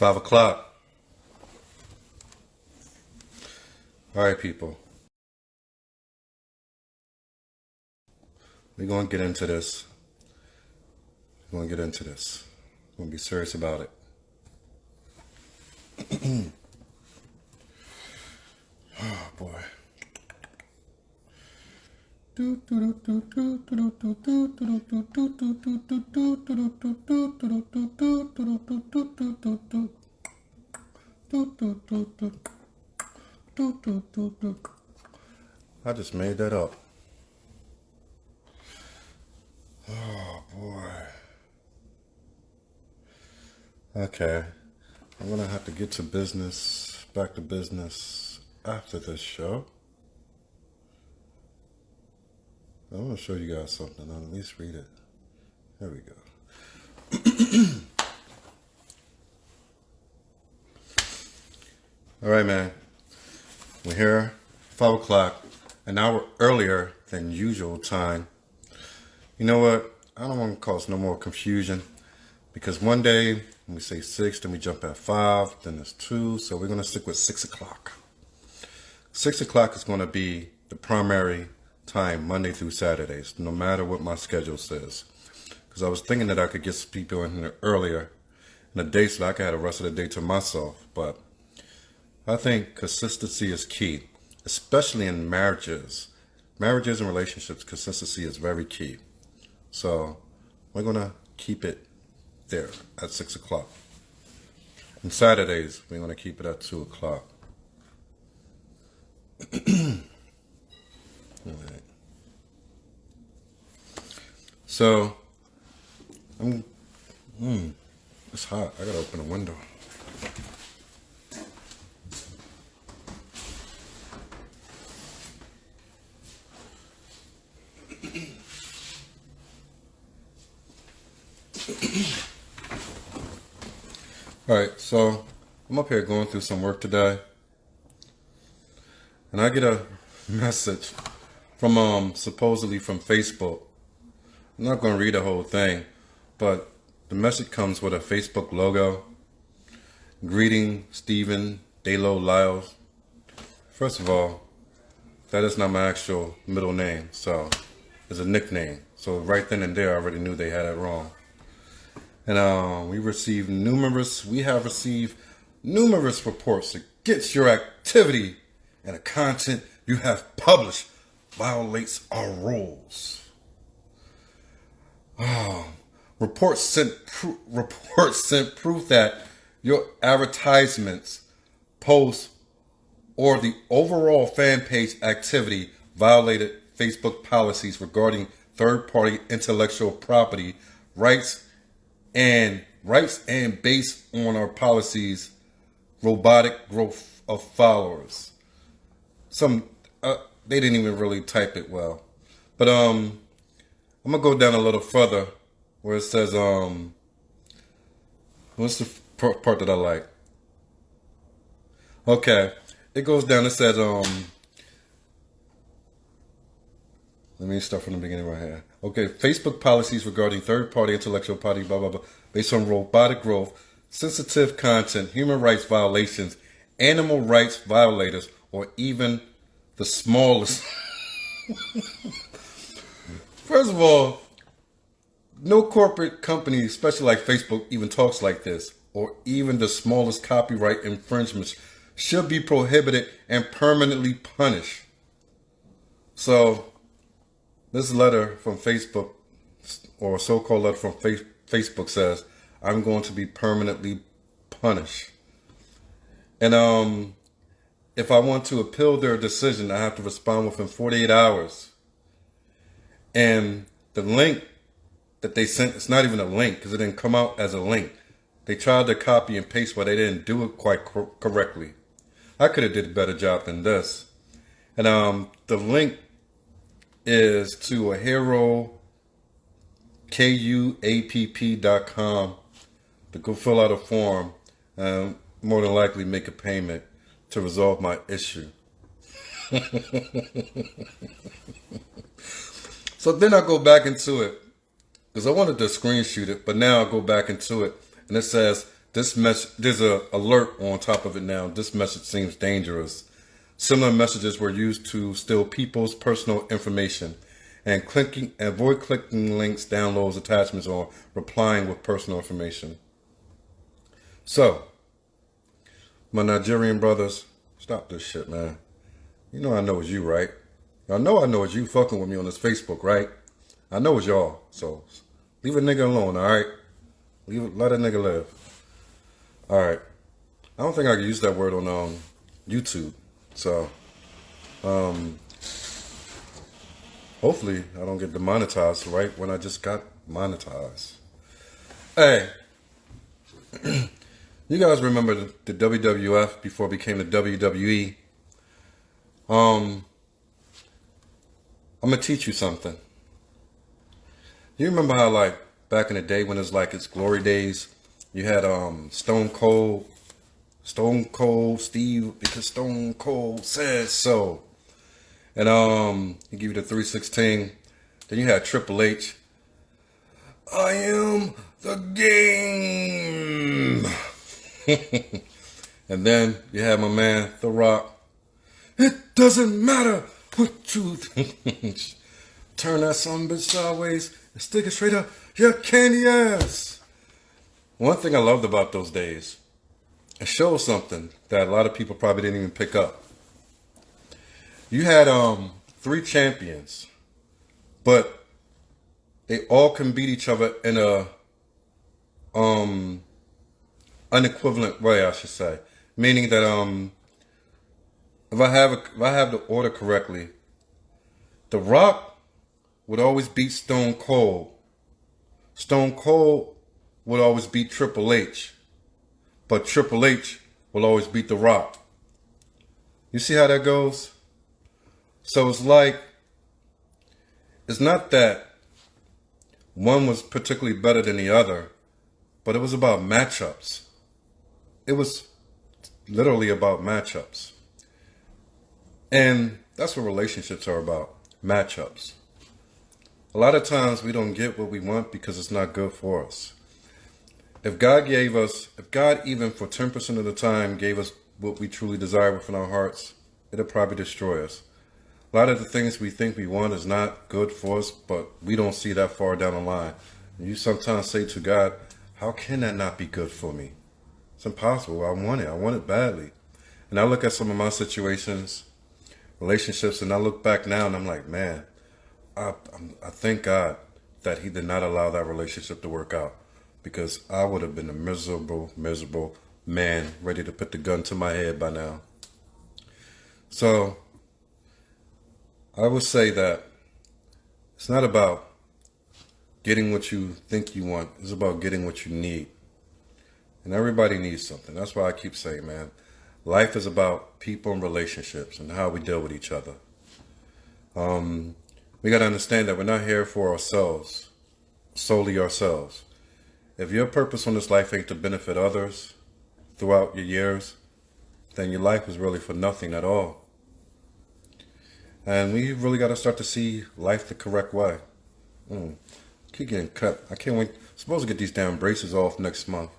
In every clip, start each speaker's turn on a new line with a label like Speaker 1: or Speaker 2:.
Speaker 1: 5 o'clock. All right, people. We're going to get into this. We're going to get into this. We're going to be serious about it. Oh, boy. I just made that up. Oh, boy. Okay. I'm going to have to get to business, back to business after this show. I want to show you guys something. I'll at least read it. There we go. All right, man. We're here, 5 o'clock, an hour earlier than usual time. You know what? I don't want to cause no more confusion because one day when we say 6, then we jump at 5, then it's 2. So we're going to stick with 6 o'clock. 6 o'clock is going to be the primary time, Monday through Saturdays, no matter what my schedule says. Because I was thinking that I could get some people in here earlier in the day so I could have the rest of the day to myself. But I think consistency is key, especially in marriages. Marriages and relationships, consistency is very key. So we're going to keep it there at 6 o'clock. And Saturdays, we're going to keep it at 2 o'clock. All right. So, it's hot. I gotta open a window. All right, so I'm up here going through some work today, and I get a message from supposedly from Facebook. I'm not going to read the whole thing, but the message comes with a Facebook logo. Greeting, Stephen Delo Lyles. First of all, that is not my actual middle name, so it's a nickname. So right then and there, I already knew they had it wrong. And we have received numerous reports against your activity and the content you have published violates our rules. Reports sent proof that your advertisements, posts, or the overall fan page activity violated Facebook policies regarding third-party intellectual property rights and based on our policies, robotic growth of followers. They didn't even really type it well. But I'm going to go down a little further where it says, what's the part that I like? Okay. It goes down, it says, let me start from the beginning right here. Okay, Facebook policies regarding third-party intellectual property, blah, blah, blah, based on robotic growth, sensitive content, human rights violations, animal rights violators, or even the smallest. First of all, no corporate company, especially like Facebook, even talks like this, or even the smallest copyright infringements should be prohibited and permanently punished. So, this letter from Facebook, or so-called letter from Facebook says, I'm going to be permanently punished. And if I want to appeal their decision, I have to respond within 48 hours. And the link that they sent, it's not even a link because it didn't come out as a link. They tried to copy and paste, but they didn't do it quite correctly. I could have did a better job than this. And the link is to a hero, KUAPP.com, to go fill out a form and more than likely make a payment to resolve my issue. So then I go back into it because I wanted to screenshot it, but now I go back into it and it says This there's a alert on top of it now. This message seems dangerous. Similar messages were used to steal people's personal information, and avoid clicking links, downloads, attachments, or replying with personal information. So, my Nigerian brothers, stop this shit, man. You know I know it's you, right? Y'all know I know it's you fucking with me on this Facebook, right? I know it's y'all. So leave a nigga alone, all right? Let a nigga live. All right. I don't think I can use that word on YouTube. So hopefully I don't get demonetized right when I just got monetized. Hey, you guys remember the WWF before it became the WWE? I'm gonna teach you something. You remember how, like, back in the day when it was like its glory days, you had Stone Cold Steve, because Stone Cold says so. And he give you the 316. Then you had Triple H. I am the game. And then you had my man The Rock. It doesn't matter what you think. Turn that son bitch sideways and stick it straight up your candy ass. One thing I loved about those days, it shows something that a lot of people probably didn't even pick up. You had 3 champions, but they all can beat each other in a unequivalent way, I should say. Meaning that if I have the order correctly, The Rock would always beat Stone Cold. Stone Cold would always beat Triple H. But Triple H will always beat The Rock. You see how that goes? So it's like, it's not that one was particularly better than the other, but it was about matchups. It was literally about matchups. And that's what relationships are about, matchups. A lot of times we don't get what we want because it's not good for us. If God even for 10% of the time gave us what we truly desire within our hearts, it'll probably destroy us. A lot of the things we think we want is not good for us, but we don't see that far down the line. And you sometimes say to God, how can that not be good for me? It's impossible. I want it badly. And I look at some of my situations, relationships, and I look back now and I'm like, man, I thank God that he did not allow that relationship to work out, because I would have been a miserable man ready to put the gun to my head by now. So I would say that it's not about getting what you think you want. It's about getting what you need. And everybody needs something. That's why I keep saying, man, life is about people and relationships and how we deal with each other. We got to understand that we're not here for ourselves, solely ourselves. If your purpose on this life ain't to benefit others throughout your years, then your life is really for nothing at all. And we really got to start to see life the correct way. Keep getting cut. I can't wait. I'm supposed to get these damn braces off next month.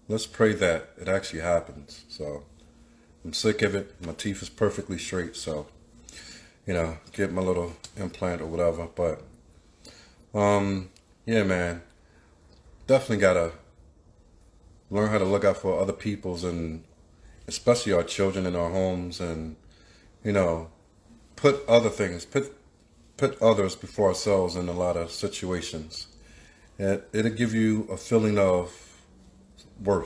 Speaker 1: Let's pray that it actually happens. So I'm sick of it. My teeth is perfectly straight. So, get my little implant or whatever. But, yeah, man, definitely got to learn how to look out for other people's, and especially our children in our homes, and, put other things, put others before ourselves in a lot of situations. It'll give you a feeling of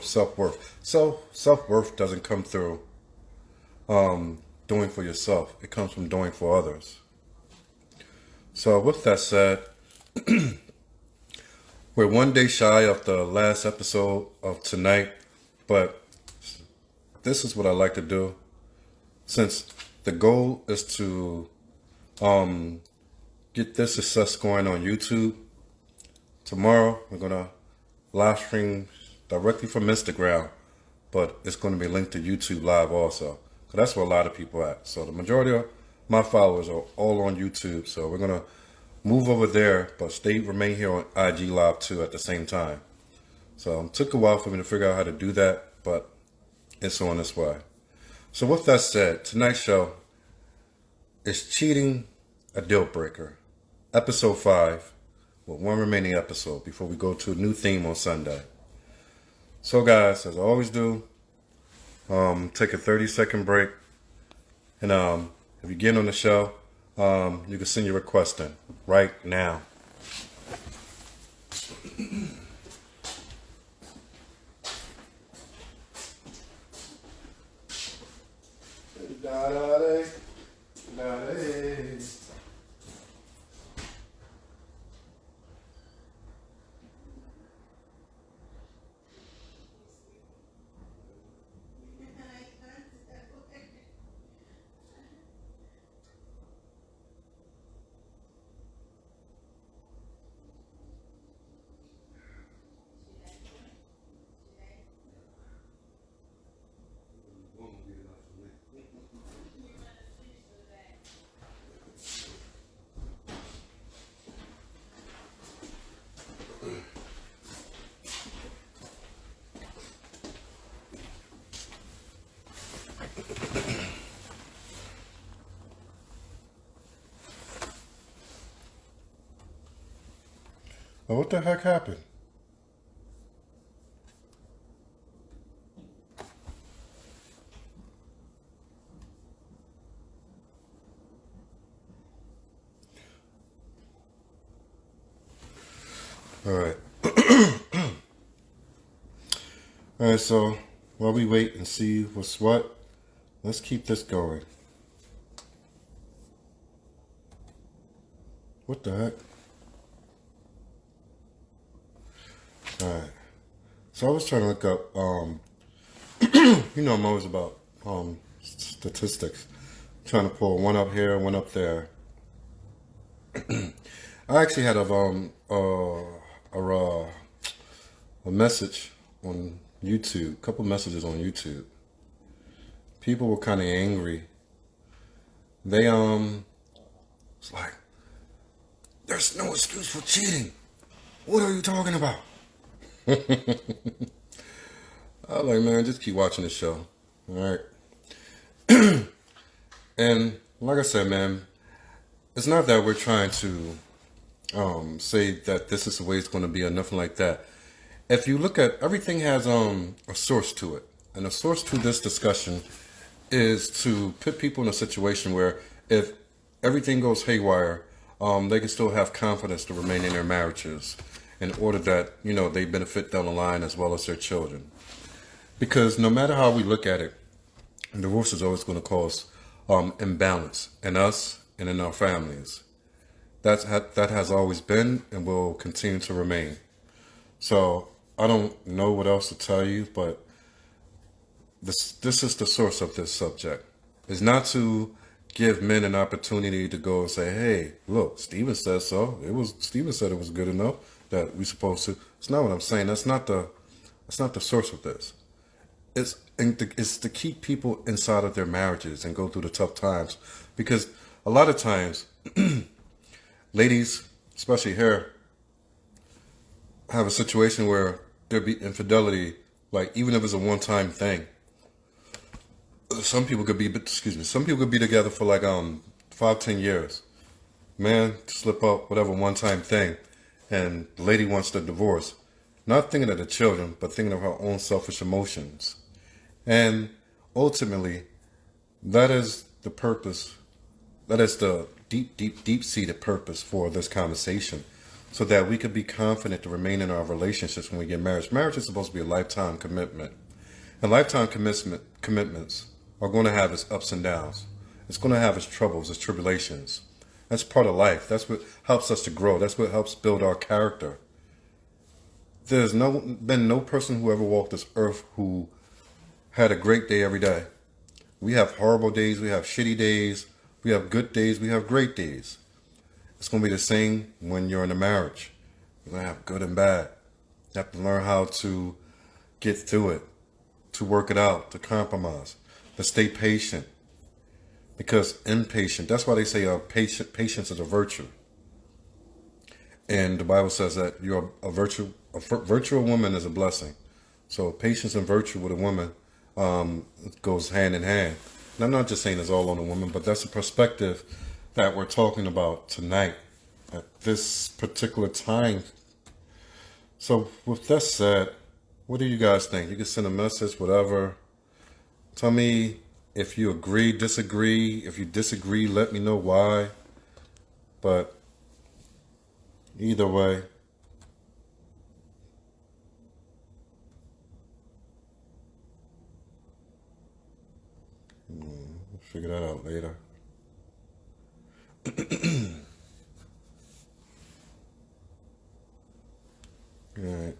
Speaker 1: self-worth. So self-worth doesn't come through doing for yourself. It comes from doing for others. So with that said, we're one day shy of the last episode of tonight, but this is what I like to do. Since the goal is to get this success going on YouTube, tomorrow we're going to live stream directly from Instagram, but it's going to be linked to YouTube Live also. So that's where a lot of people are at. So the majority of my followers are all on YouTube. So we're going to move over there, but remain here on IG Live too at the same time. So it took a while for me to figure out how to do that, but it's on its way. So with that said, tonight's show is Cheating a Deal Breaker, episode 5, with one remaining episode before we go to a new theme on Sunday. So guys, as I always do, take a 30-second break, and if you get on the show, you can send your request in right now. Oh, what the heck happened? All right. All right, so while we wait and see what's what, let's keep this going. What the heck? All right. So I was trying to look up, I'm always about statistics. Trying to pull one up here, one up there. I actually had a message on YouTube, a couple messages on YouTube. People were kind of angry. They it's like, there's no excuse for cheating. What are you talking about? I was like, man, just keep watching the show. All right. And like I said, man, it's not that we're trying to say that this is the way it's going to be or nothing like that. If you look at everything has a source to it. And the source to this discussion is to put people in a situation where if everything goes haywire, they can still have confidence to remain in their marriages in order that, they benefit down the line as well as their children. Because no matter how we look at it, divorce is always going to cause imbalance in us and in our families. That has always been and will continue to remain. So I don't know what else to tell you, but this is the source of this subject. It's not to give men an opportunity to go and say, hey, look, Stephen says so. Stephen said it was good enough that we're supposed to. It's not what I'm saying. That's not the source of this. It's to keep people inside of their marriages and go through the tough times. Because a lot of times, ladies, especially here, have a situation where there'd be infidelity, like even if it's a one-time thing. Some people could be together for like 5-10 years. Man, slip up, whatever, one-time thing, and the lady wants the divorce. Not thinking of the children, but thinking of her own selfish emotions. And ultimately, that is the purpose. That is the deep-seated purpose for this conversation, so that we could be confident to remain in our relationships when we get married. Marriage is supposed to be a lifetime commitment. And lifetime commitments are going to have its ups and downs. It's going to have its troubles, its tribulations. That's part of life. That's what helps us to grow. That's what helps build our character. There's been no person who ever walked this earth who had a great day every day. We have horrible days. We have shitty days. We have good days. We have great days. It's going to be the same when you're in a marriage. You're going to have good and bad. You have to learn how to get through it, to work it out, to compromise, to stay patient. Because impatient, that's why they say patience is a virtue. And the Bible says that you're a virtue virtual woman is a blessing. So patience and virtue with a woman goes hand in hand. And I'm not just saying it's all on a woman, but that's a perspective that we're talking about tonight at this particular time. So with that said, what do you guys think? You can send a message, whatever. Tell me if you agree, disagree. If you disagree, let me know why. But either way, we'll figure that out later. All right.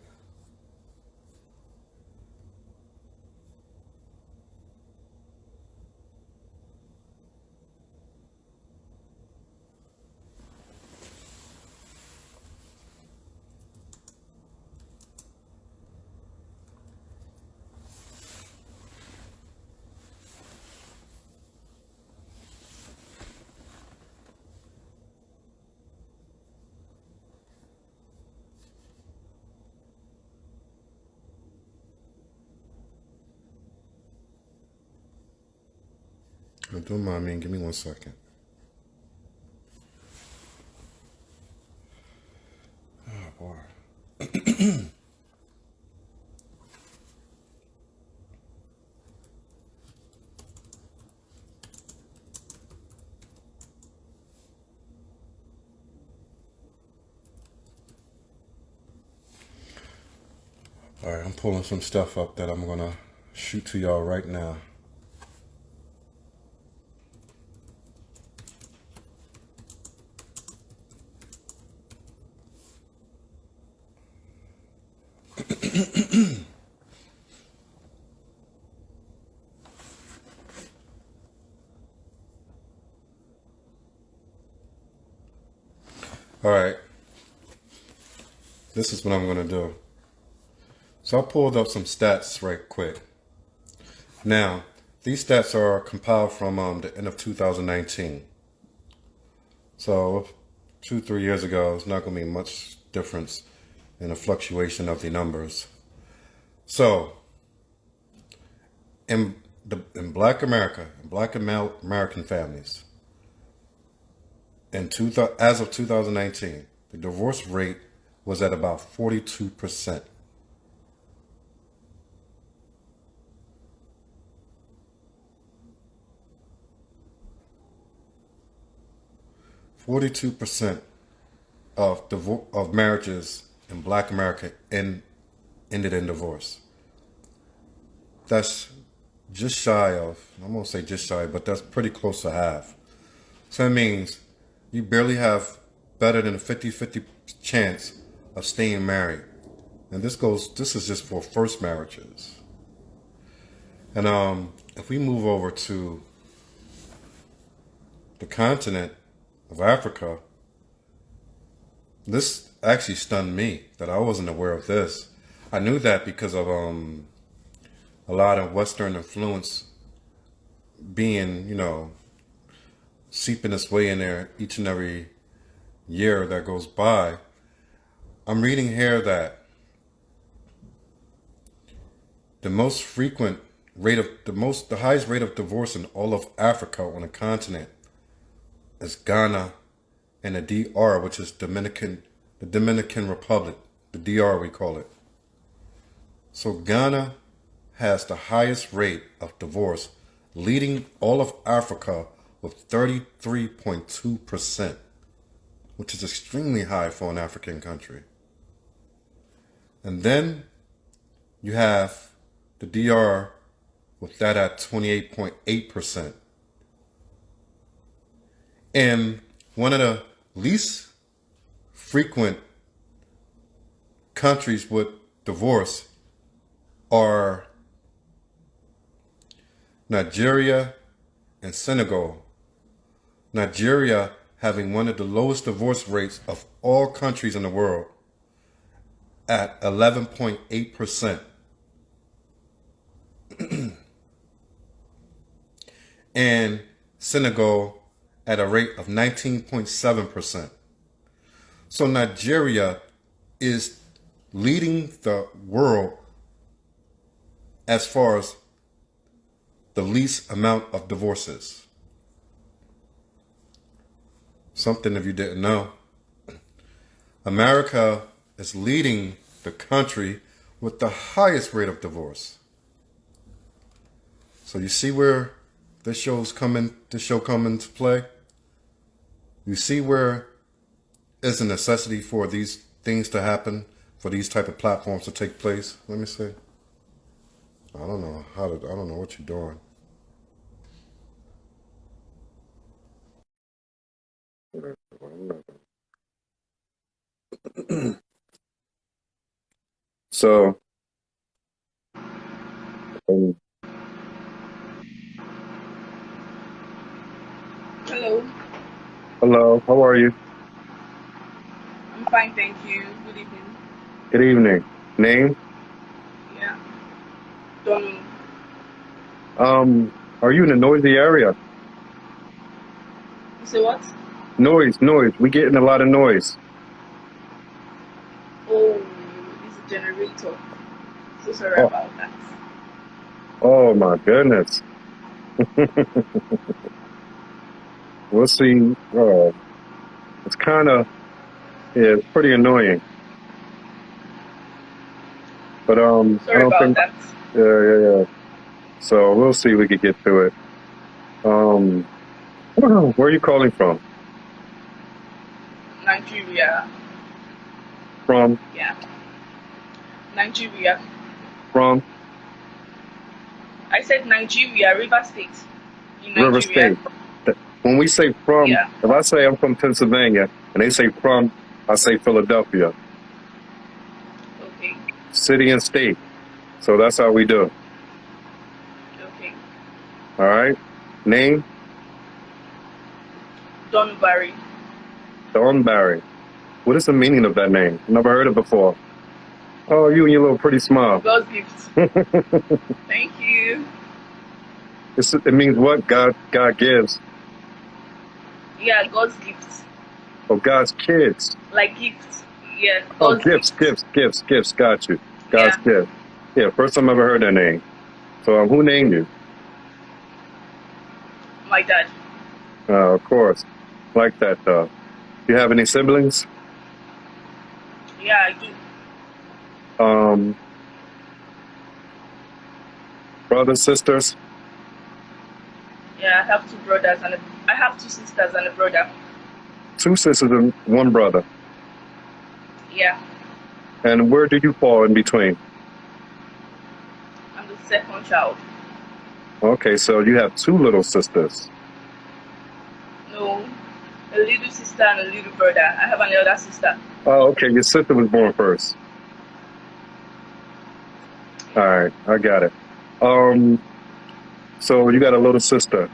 Speaker 1: Don't mind me. Give me 1 second. Oh boy. All right, I'm pulling some stuff up that I'm gonna shoot to y'all right now. All right, this is what I'm gonna do. So I pulled up some stats right quick. Now, these stats are compiled from the end of 2019. So 2-3 years ago, it's not gonna be much difference in the fluctuation of the numbers. So in Black America, in Black American families, as of 2019, the divorce rate was at about 42%. 42% of marriages in Black America ended in divorce. That's just shy of, I won't say just shy, but that's pretty close to half. So that means you barely have better than a 50-50 chance of staying married. And this is just for first marriages. And if we move over to the continent of Africa, this actually stunned me that I wasn't aware of this. I knew that because of a lot of Western influence being, seeping its way in there each and every year that goes by. I'm reading here that the highest rate of divorce in all of Africa on the continent is Ghana and the DR, which is the Dominican Republic, the DR we call it. So Ghana has the highest rate of divorce, leading all of Africa with 33.2%, which is extremely high for an African country. And then you have the DR with that at 28.8%. And one of the least frequent countries with divorce are Nigeria and Senegal. Nigeria having one of the lowest divorce rates of all countries in the world at 11.8%. And Senegal at a rate of 19.7%. So Nigeria is leading the world as far as the least amount of divorces. Something if you didn't know. America is leading the country with the highest rate of divorce. So you see where this show come into play? You see where is a necessity for these things to happen, for these type of platforms to take place? Let me see. I don't know what you're doing. So,
Speaker 2: Hello,
Speaker 1: hello, how are you?
Speaker 2: I'm fine, thank you. Good evening.
Speaker 1: Good evening. Name?
Speaker 2: Yeah, Donu.
Speaker 1: Are you in a noisy area?
Speaker 2: You say what?
Speaker 1: Noise. We getting a lot of noise.
Speaker 2: Oh, it's a generator. So sorry
Speaker 1: Oh,
Speaker 2: about that.
Speaker 1: oh my goodness. We'll see. It's kind of, yeah, it's pretty annoying. But I
Speaker 2: Sorry
Speaker 1: don't
Speaker 2: about
Speaker 1: think,
Speaker 2: that.
Speaker 1: yeah. So we'll see if we can get through it. Um, where are you calling from?
Speaker 2: Nigeria.
Speaker 1: From,
Speaker 2: Yeah, Nigeria.
Speaker 1: from
Speaker 2: I said Nigeria, River State. In
Speaker 1: River
Speaker 2: Nigeria.
Speaker 1: State. When we say from,
Speaker 2: Yeah.
Speaker 1: if I say I'm from Pennsylvania and they say from, I say Philadelphia,
Speaker 2: Okay.
Speaker 1: city and state. So that's how we do.
Speaker 2: Okay.
Speaker 1: All right. Name?
Speaker 2: Dunbobri.
Speaker 1: Dunbobri. What is the meaning of that name? Never heard it before. Oh, you and your little pretty smile.
Speaker 2: God's gift. Thank you.
Speaker 1: It means what? God gives.
Speaker 2: Yeah, God's gift.
Speaker 1: Oh, God's kids.
Speaker 2: Like gift. Yeah,
Speaker 1: Oh,
Speaker 2: God's
Speaker 1: gifts.
Speaker 2: gift.
Speaker 1: Got you. God's
Speaker 2: Yeah,
Speaker 1: gift. Yeah, first time I ever heard that name. So who named you?
Speaker 2: my dad.
Speaker 1: Of course. Like that. You have any siblings?
Speaker 2: Yeah, I do.
Speaker 1: Um, brothers, sisters?
Speaker 2: Yeah, I have two brothers and I have two sisters and a brother.
Speaker 1: Two sisters and one brother.
Speaker 2: Yeah,
Speaker 1: And where do you fall in between?
Speaker 2: I'm the second child.
Speaker 1: Okay, so you have two little sisters.
Speaker 2: No, a little sister and a little brother. I have an elder sister.
Speaker 1: Oh, okay. Your sister was born first. All right, I got it. So you got a little sister.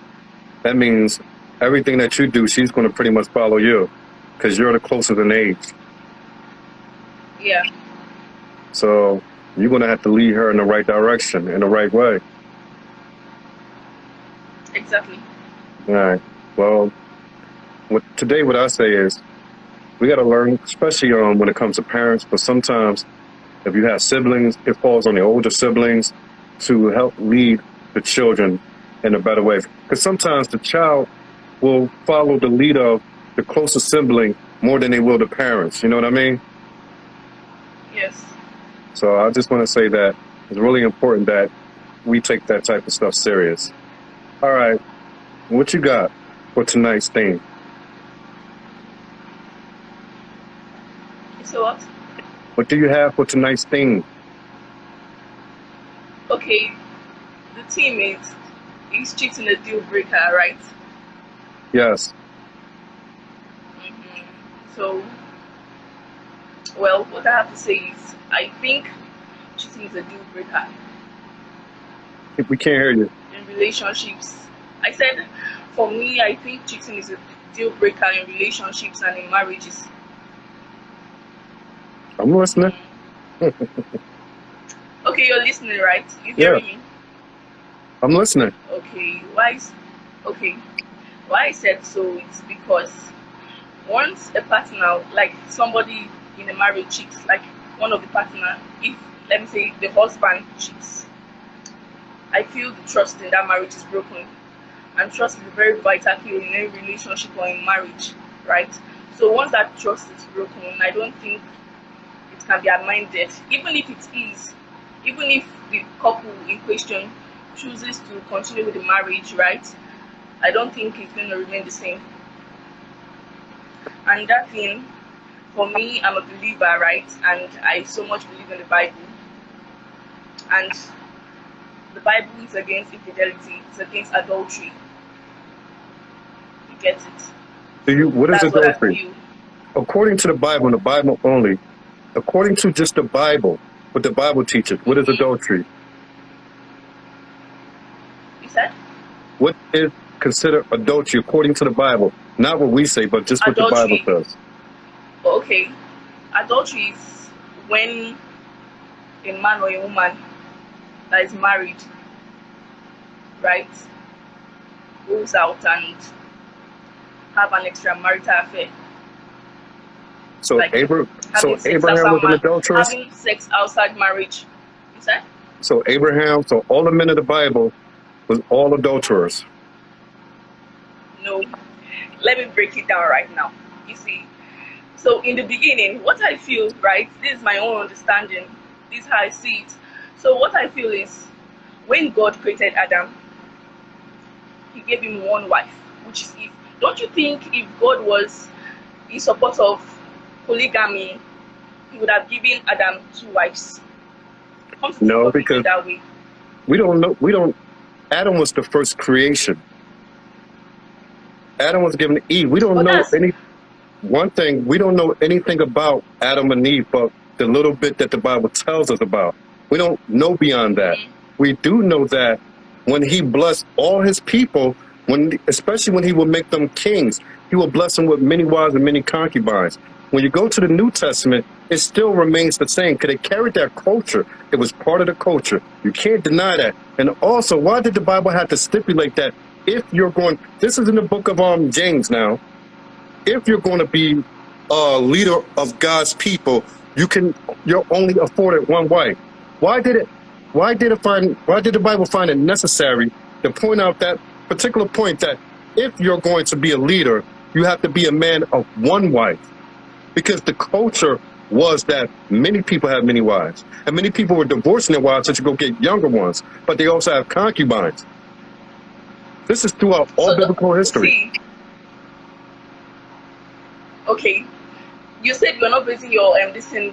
Speaker 1: That means everything that you do, she's going to pretty much follow you because you're the closest in age.
Speaker 2: Yeah,
Speaker 1: So you're going to have to lead her in the right direction, in the right way.
Speaker 2: exactly.
Speaker 1: All right. Well, today what I say is we got to learn, especially when it comes to parents, but sometimes if you have siblings, it falls on the older siblings to help lead the children in a better way. Because sometimes the child will follow the lead of the closest sibling more than they will the parents. You know what I mean?
Speaker 2: Yes.
Speaker 1: So I just want to say that it's really important that we take that type of stuff serious. All right. What you got for tonight's theme?
Speaker 2: So what?
Speaker 1: What do you have for tonight's theme?
Speaker 2: Okay, the team is cheating a deal breaker, right?
Speaker 1: Yes.
Speaker 2: So, well, what I have to say is, I think cheating is a deal breaker
Speaker 1: We can't hear you.
Speaker 2: in relationships. I said, for me, I think cheating is a deal breaker in relationships and in marriages.
Speaker 1: I'm listening.
Speaker 2: Okay, you're listening, right? You
Speaker 1: Yeah.
Speaker 2: hearing me?
Speaker 1: I'm listening.
Speaker 2: Okay, why I said so is because once a partner, like somebody in a marriage cheats, like one of the partner, if let me say the husband cheats, I feel the trust in that marriage is broken. And trust is a very vital key in any relationship or in marriage, right? So once that trust is broken, I don't think it can be amended. Even if it is, even if the couple in question chooses to continue with the marriage, right? I don't think it's going to remain the same. And that thing, for me, I'm a believer, right? And I so much believe in the Bible. And the Bible is against infidelity, it's against adultery. You get it?
Speaker 3: What is
Speaker 2: That's what I
Speaker 3: adultery?
Speaker 2: feel.
Speaker 3: According to the Bible and the Bible only, according to just the Bible, what the Bible teaches, what is adultery?
Speaker 2: You said?
Speaker 3: What is considered adultery according to the Bible? Not what we say, but just what
Speaker 2: Adultery.
Speaker 3: the Bible says.
Speaker 2: Okay. Adultery is when a man or a woman that is married, right, goes out and have an extramarital affair.
Speaker 3: So
Speaker 2: Like
Speaker 3: Abraham was
Speaker 2: outside
Speaker 3: an adulteress.
Speaker 2: having sex outside marriage. You said?
Speaker 3: So all the men of the Bible was all adulterers.
Speaker 2: No. Let me break it down right now. You see, so in the beginning, what I feel, right, this is my own understanding, this is how I see it. So what I feel is, when God created Adam, he gave him one wife, which is Eve. Don't you think if God was in support of polygamy, he would have given Adam two wives? Come to think
Speaker 3: No,
Speaker 2: of it
Speaker 3: because
Speaker 2: that way.
Speaker 3: we don't know. Adam was the first creation. Adam was given to Eve. We don't know one thing, we don't know anything about Adam and Eve, but the little bit that the Bible tells us about. We don't know beyond that. We do know that when he blessed all his people, especially when he would make them kings, he will bless them with many wives and many concubines. When you go to the New Testament, it still remains the same because it carried that culture. It was part of the culture. You can't deny that. And also, why did the Bible have to stipulate that if you're going, this is in the book of James now, if you're going to be a leader of God's people, you're only afforded one wife. Why did the Bible find it necessary to point out that particular point that if you're going to be a leader, you have to be a man of one wife? Because the culture was that many people have many wives, and many people were divorcing their wives so to go get younger ones, but they also have concubines. This is throughout all biblical history.
Speaker 2: Okay, you said you're not basing your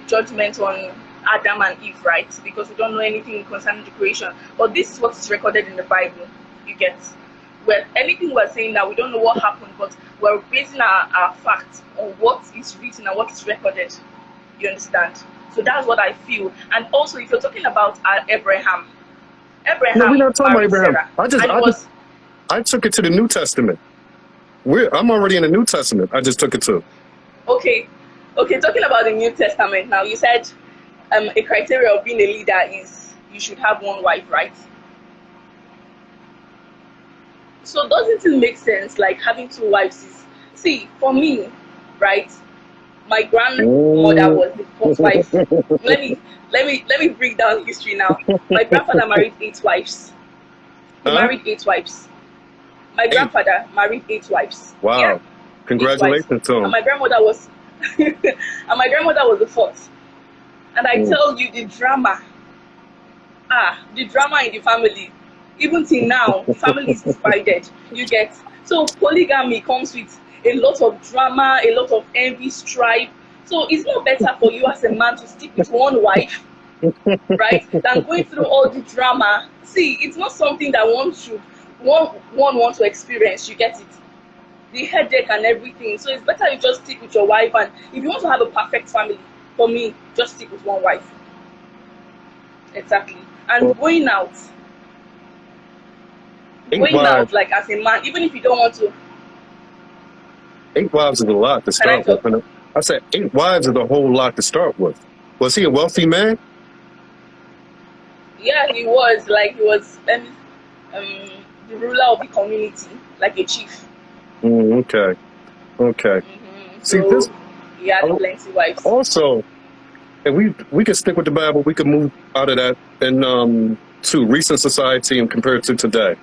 Speaker 2: judgment on Adam and Eve, right? Because we don't know anything concerning the creation. But this is what is recorded in the Bible. You get? Well, anything we're saying now, we don't know what happened, but we're basing our facts on what is written and what is recorded. You understand? So that's what I feel. And also, if you're talking about Abraham,
Speaker 3: No, we're not talking about Abraham.
Speaker 2: Sarah,
Speaker 3: I took it to the New Testament. I'm already in the New Testament. I just took it to.
Speaker 2: Okay, talking about the New Testament now, you said a criteria of being a leader is you should have one wife, right? So doesn't it make sense, like having two wives? See, for me, right, my grandmother was the first wife. let me break down history now. My grandfather married 8 wives. He married 8 wives. My grandfather married 8 wives.
Speaker 3: Wow.
Speaker 2: Yeah.
Speaker 3: Congratulations to him.
Speaker 2: And my grandmother was the 4th. And I tell you, the drama in the family, even till now, the family is divided. You get? So polygamy comes with a lot of drama, a lot of envy, strife. So it's not better for you as a man to stick with one wife, right, than going through all the drama. See, it's not something that one wants to experience. You get it? The headache and everything. So it's better you just stick with your wife, and if you want to have a perfect family, for me, just stick with one wife. Exactly. And going out like as a man, even if you don't want to.
Speaker 3: 8 wives is a lot to start with. I said 8 wives is a whole lot to start with. Was he a wealthy man?
Speaker 2: Yeah, he was the ruler of the community, like a chief.
Speaker 3: Okay.
Speaker 2: So he had plenty wives.
Speaker 3: Also, And we could stick with the Bible. We could move out of that and to recent society and compare it to today.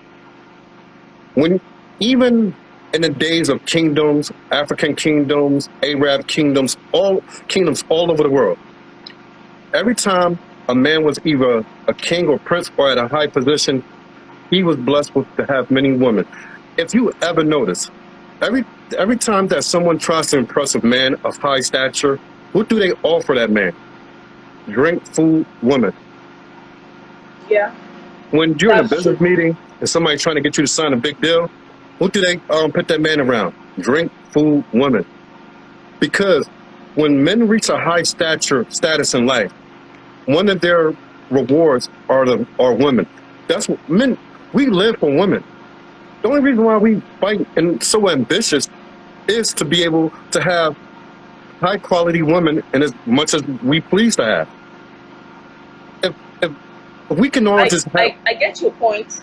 Speaker 3: When even in the days of kingdoms, African kingdoms, Arab kingdoms all over the world, every time a man was either a king or prince or at a high position, he was blessed with to have many women. If you ever notice, every time that someone tries to impress a man of high stature, what do they offer that man? Drink, food, women.
Speaker 2: Yeah.
Speaker 3: When you're in a
Speaker 2: That's
Speaker 3: business
Speaker 2: true.
Speaker 3: meeting and somebody's trying to get you to sign a big deal, what do they put that man around? Drink, food, women. Because when men reach a high status in life, one of their rewards are women. That's what men. We live for women. The only reason why we fight and so ambitious is to be able to have high quality women and as much as we please to have. If we can all just have,
Speaker 2: I get your point.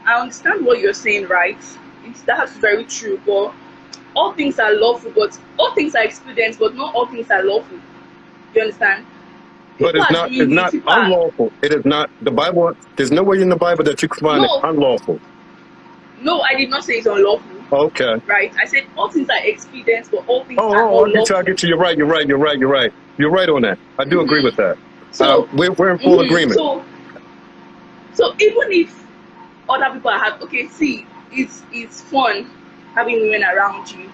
Speaker 2: I understand what you're saying, right? That's very true. But all things are lawful, but all things are experienced, but not all things are lawful. You understand?
Speaker 3: but it's not unlawful. It is not the Bible. There's nowhere in the Bible that you can find it unlawful.
Speaker 2: No, I did not say it's unlawful.
Speaker 3: Okay.
Speaker 2: Right? I said all things are expedient, but all things are not lawful.
Speaker 3: I get you. You're right You're right on that. I do agree with that.
Speaker 2: So
Speaker 3: we're in full agreement.
Speaker 2: So even if other people are happy, see, it's fun having women around you,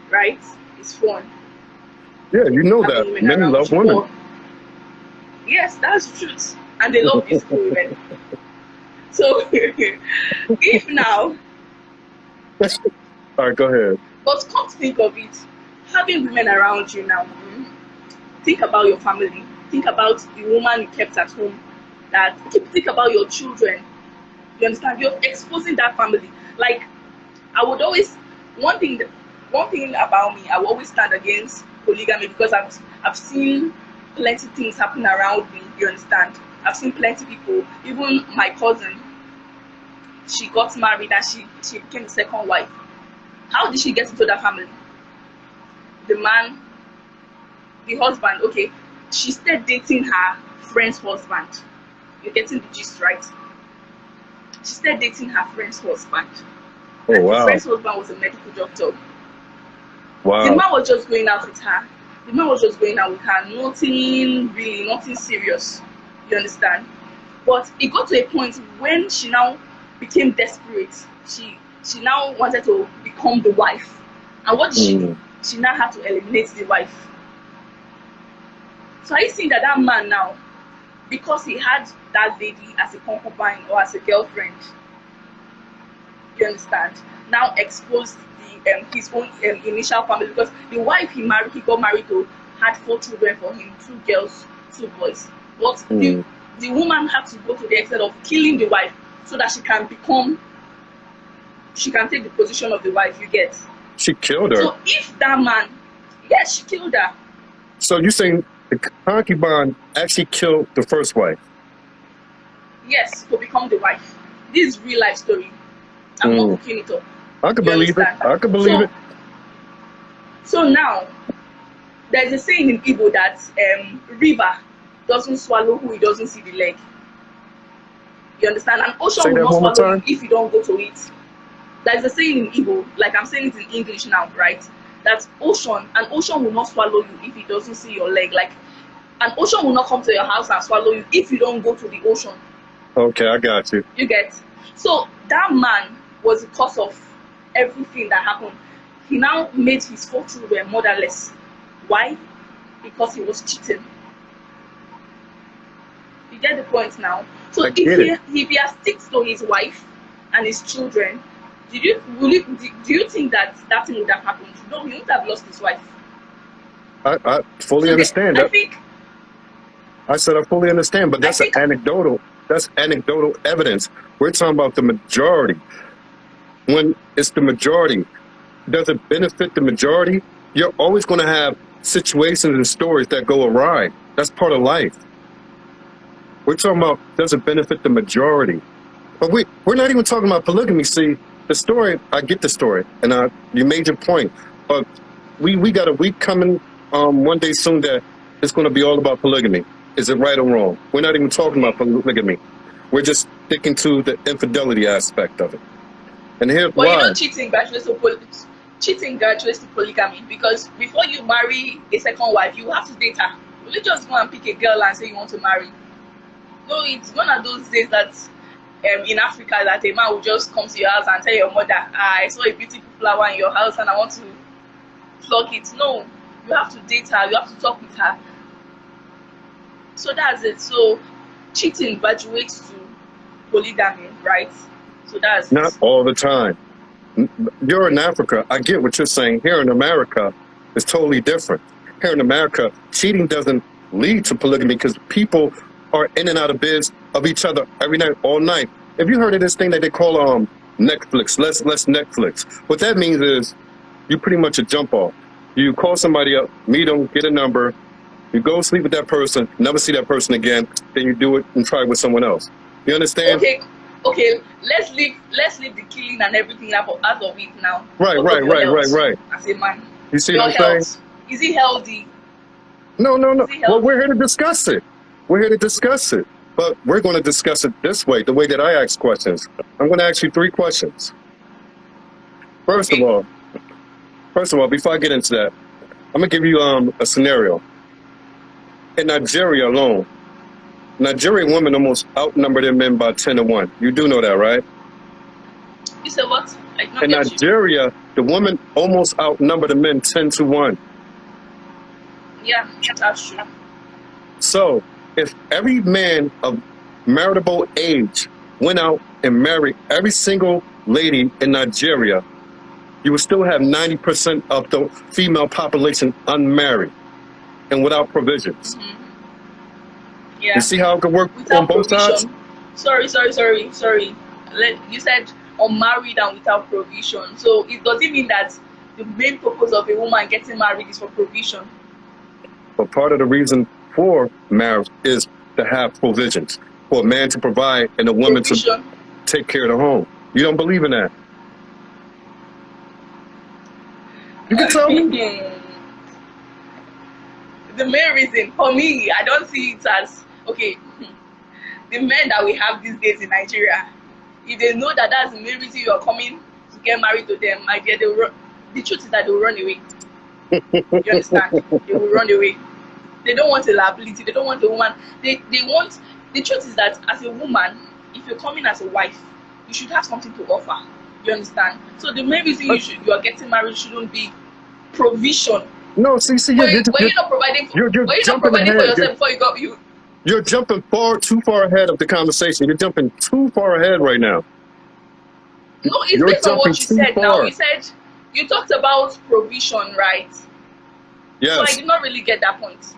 Speaker 2: right? It's fun.
Speaker 3: Yeah, you know that men love women.
Speaker 2: Yes, that's the truth, and they love beautiful women. So if now,
Speaker 3: all right, go ahead.
Speaker 2: but come to think of it, having women around you now, think about your family. Think about the woman you kept at home. Think about your children. You understand? You're exposing that family. Like, I would always one thing about me, I will always stand against polygamy because I've seen plenty things happen around me. You understand? I've seen plenty people. Even my cousin, she got married and she became the second wife. How did she get into that family? The husband, okay, she started dating her friend's husband. You're getting the gist, right? She started dating her friend's husband.
Speaker 3: Oh,
Speaker 2: and
Speaker 3: wow.
Speaker 2: The friend's husband was a medical doctor.
Speaker 3: Wow.
Speaker 2: The man was just going out with her. Nothing serious. You understand? But it got to a point when she now became desperate. She now wanted to become the wife. And what did she do? She now had to eliminate the wife. So are you seeing that man now, because he had that lady as a concubine or as a girlfriend, you understand, now exposed his own initial family, because the wife he got married to had 4 children for him, 2 girls, 2 boys. But the woman had to go to the extent of killing the wife so that she can take the position of the wife, you get.
Speaker 3: She killed her.
Speaker 2: So if that man, yes, she killed her.
Speaker 3: So you're saying the concubine actually killed the first wife?
Speaker 2: Yes, to become the wife. This is real life story. I'm not cooking it up.
Speaker 3: I can believe it.
Speaker 2: So now, there's a saying in Igbo that river doesn't swallow who it doesn't see the leg. You understand? An ocean will not swallow you if you don't go to it. There's a saying in Igbo, like I'm saying it in English now, right? That an ocean will not swallow you if it doesn't see your leg. Like, an ocean will not come to your house and swallow you if you don't go to the ocean.
Speaker 3: Okay, I got you.
Speaker 2: You get? So that man was the cause of everything that happened. He now made his 4 children motherless. Why? Because he was cheating. You get the point now? So if he has sticks to his wife and his children, do you think that thing would have happened? No, he wouldn't have lost his wife.
Speaker 3: I fully understand that. I said I fully understand, but that's anecdotal. That's anecdotal evidence. We're talking about the majority. When it's the majority, does it benefit the majority? You're always going to have situations and stories that go awry. That's part of life. We're talking about, does it benefit the majority? But we're not even talking about polygamy. See, the story, I get the story, and you made your point. But we got a week coming one day soon that it's going to be all about polygamy. Is it right or wrong? We're not even talking about polygamy. We're just sticking to the infidelity aspect of it. And here's
Speaker 2: But you
Speaker 3: why.
Speaker 2: know, cheating graduates to polygamy, because before you marry a second wife, you have to date her. You don't just go and pick a girl and say you want to marry. No, it's one of those days that in Africa that a man will just come to your house and tell your mother, I saw a beautiful flower in your house and I want to pluck it. No, you have to date her, you have to talk with her. So that's it. So cheating graduates to polygamy, right? So that's
Speaker 3: Not
Speaker 2: it.
Speaker 3: all the time. You're in Africa. I get what you're saying. Here in America, it's totally different. Here in America, cheating doesn't lead to polygamy because people are in and out of biz of each other every night, all night. Have you heard of this thing that they call Netflix? Let's Netflix. What that means is you pretty much a jump off. You call somebody up, meet them, get a number, you go sleep with that person, never see that person again, then you do it and try it with someone else. You understand?
Speaker 2: Okay, let's leave the killing and everything out of it now.
Speaker 3: Right.
Speaker 2: As a man,
Speaker 3: You see
Speaker 2: your
Speaker 3: what I'm
Speaker 2: health,
Speaker 3: saying?
Speaker 2: is it healthy?
Speaker 3: No.
Speaker 2: Is it
Speaker 3: Well,
Speaker 2: healthy?
Speaker 3: we're here to discuss it. We're here to discuss it. But we're going to discuss it this way, the way that I ask questions. I'm going to ask you 3 questions. First of all, before I get into that, I'm going to give you a scenario. In Nigeria alone, Nigerian women almost outnumber their men by 10 to 1. You do know that, right?
Speaker 2: You said what? I don't
Speaker 3: In
Speaker 2: get you.
Speaker 3: Nigeria, the women almost outnumber the men 10 to 1.
Speaker 2: Yeah, that's true.
Speaker 3: So, if every man of marriageable age went out and married every single lady in Nigeria, you would still have 90% of the female population unmarried and without provisions.
Speaker 2: Yeah.
Speaker 3: You see how it could work
Speaker 2: Without
Speaker 3: on both sides?
Speaker 2: provision. Sorry. You said unmarried and without provision. So it doesn't mean that the main purpose of a woman getting married is for provision.
Speaker 3: But part of the reason for marriage is to have provisions, for a man to provide and a woman
Speaker 2: Provision.
Speaker 3: to take care of the home. You don't believe in that? You can tell me.
Speaker 2: The main reason for me, I don't see it as okay. The men that we have these days in Nigeria, if they know that that's the main reason you are coming to get married to them, my dear, the truth is that they will run away. You understand? They will run away. They don't want a liability. They don't want a woman. They want. The truth is that as a woman, if you're coming as a wife, you should have something to offer. You understand? So the main reason you are getting married shouldn't be provision.
Speaker 3: No, see,
Speaker 2: Were you not providing for yourself before you got you?
Speaker 3: You're jumping too far ahead of the conversation. You're jumping too far ahead right now.
Speaker 2: No, it's based on what you said now. You said you talked about provision, right?
Speaker 3: Yes.
Speaker 2: So I did not really get that point.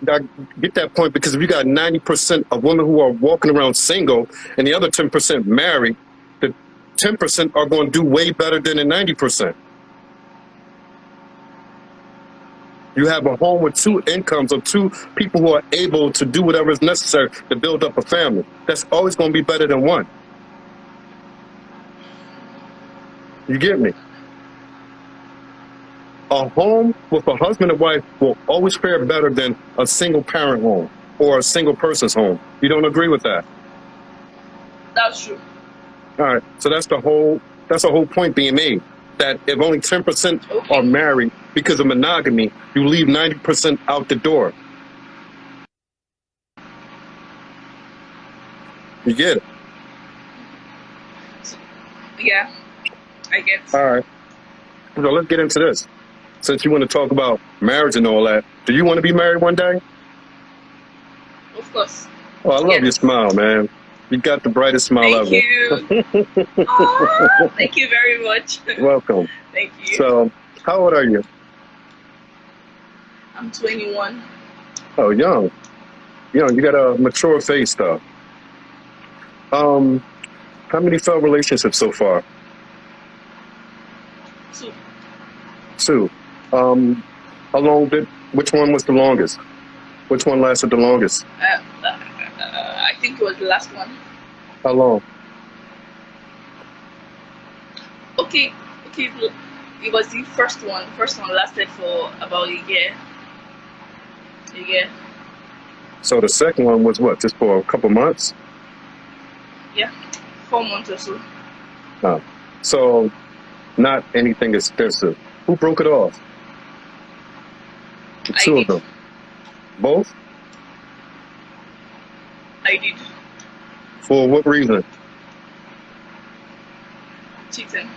Speaker 3: I get that point because if you got 90% of women who are walking around single and the other 10% married, the 10% are going to do way better than the 90%. You have a home with 2 incomes of 2 people who are able to do whatever is necessary to build up a family. That's always going to be better than 1. You get me? A home with a husband and wife will always fare better than a single parent home or a single person's home. You don't agree with that?
Speaker 2: That's true.
Speaker 3: All right. So that's the whole point being made. That if only 10% are married because of monogamy, you leave 90% out the door. You get it?
Speaker 2: Yeah, I get it.
Speaker 3: All right. So let's get into this. Since you want to talk about marriage and all that, do you want to be married one day?
Speaker 2: Of course.
Speaker 3: Oh, I love your smile, man. You got the brightest smile ever.
Speaker 2: Thank you. Oh, thank you very much.
Speaker 3: Welcome.
Speaker 2: Thank you.
Speaker 3: So, how old are you?
Speaker 2: I'm 21.
Speaker 3: Oh, young. You got a mature face, though. How many failed relationships so far?
Speaker 2: 2.
Speaker 3: 2. How long which one was the longest? Which one lasted the longest?
Speaker 2: I think it was the last one.
Speaker 3: How long?
Speaker 2: Okay. It was the first one. The first one lasted for about a year. Yeah.
Speaker 3: So the second one was what? Just for a couple months?
Speaker 2: Yeah. 4 months or so.
Speaker 3: No. So not anything expensive. Who broke it off? The two of them. Both?
Speaker 2: I did.
Speaker 3: For what reason?
Speaker 2: Cheating.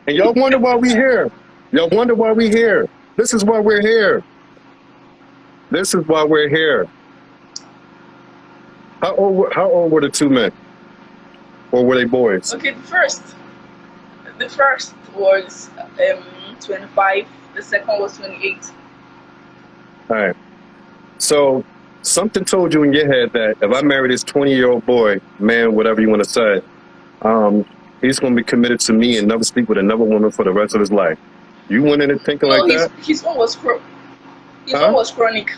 Speaker 3: And y'all wonder why we here. Y'all wonder why we here. This is why we're here. This is why we're here. How old were the two men? Or were they boys?
Speaker 2: Okay, the first was 25. The second was 28.
Speaker 3: All right. So something told you in your head that if I marry this 20-year-old boy, man, whatever you want to say, he's going to be committed to me and never sleep with another woman for the rest of his life. You went in it thinking like that?
Speaker 2: His one was chronic. His one was chronic.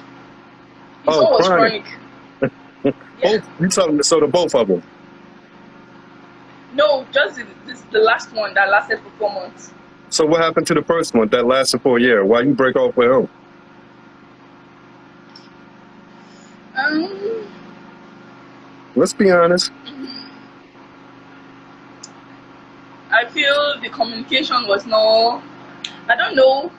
Speaker 3: Yeah. You talking so the both of them?
Speaker 2: No, just the last one that lasted for 4 months.
Speaker 3: So what happened to the first one that lasted for a year? Why you break off with him? Let's be honest.
Speaker 2: I feel the communication was no, I don't know.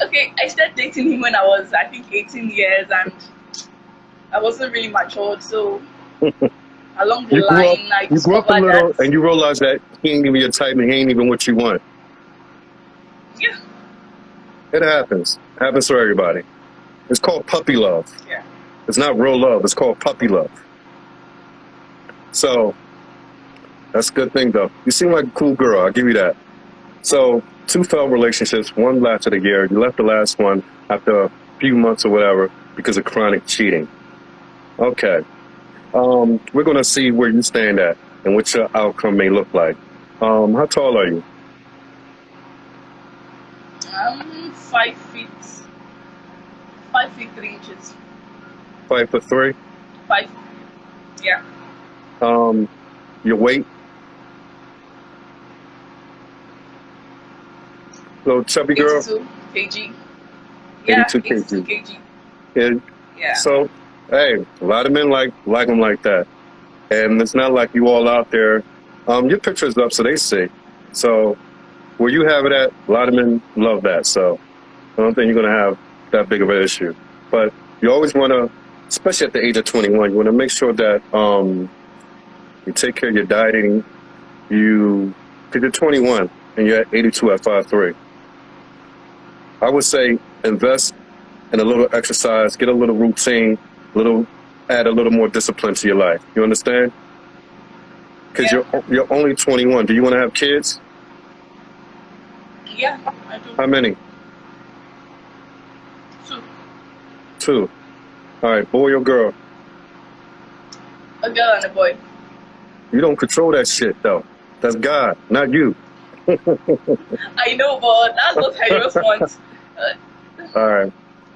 Speaker 2: Okay, I started dating him when I was, I think, 18 years, and I wasn't really matured, so along the line, I discovered that.
Speaker 3: And you realized that he ain't even your type and he ain't even what you want.
Speaker 2: Yeah.
Speaker 3: It happens. It happens to everybody. It's called puppy love.
Speaker 2: Yeah.
Speaker 3: It's not real love. It's called puppy love. So, that's a good thing, though. You seem like a cool girl. I'll give you that. So, 2 failed relationships. 1 lasted a year. You left the last one after a few months or whatever because of chronic cheating. Okay. We're going to see where you stand at and what your outcome may look like. How tall are you?
Speaker 2: 5 feet. 5 feet 3 inches.
Speaker 3: 5'3"?
Speaker 2: 5. Yeah.
Speaker 3: Your weight? Little chubby girl?
Speaker 2: 82 kg. Yeah, 82 kg.
Speaker 3: Yeah. So, hey, a lot of men like them like that. And it's not like you all out there. Your picture's up so they see. So, where you have it at, a lot of men love that. So, I don't think you're going to have that big of an issue. But you always want to, especially at the age of 21, you want to make sure that you take care of your dieting. Because you're 21 and you're at 82 at 5'3". I would say invest in a little exercise, get a little routine, add a little more discipline to your life. You understand? Because you're only 21. Do you want to have kids?
Speaker 2: Yeah, I do.
Speaker 3: How many?
Speaker 2: 2.
Speaker 3: 2. All right, boy or girl?
Speaker 2: A girl and a boy.
Speaker 3: You don't control that shit, though. That's God, not you.
Speaker 2: I know, but that's what I just want.
Speaker 3: All right.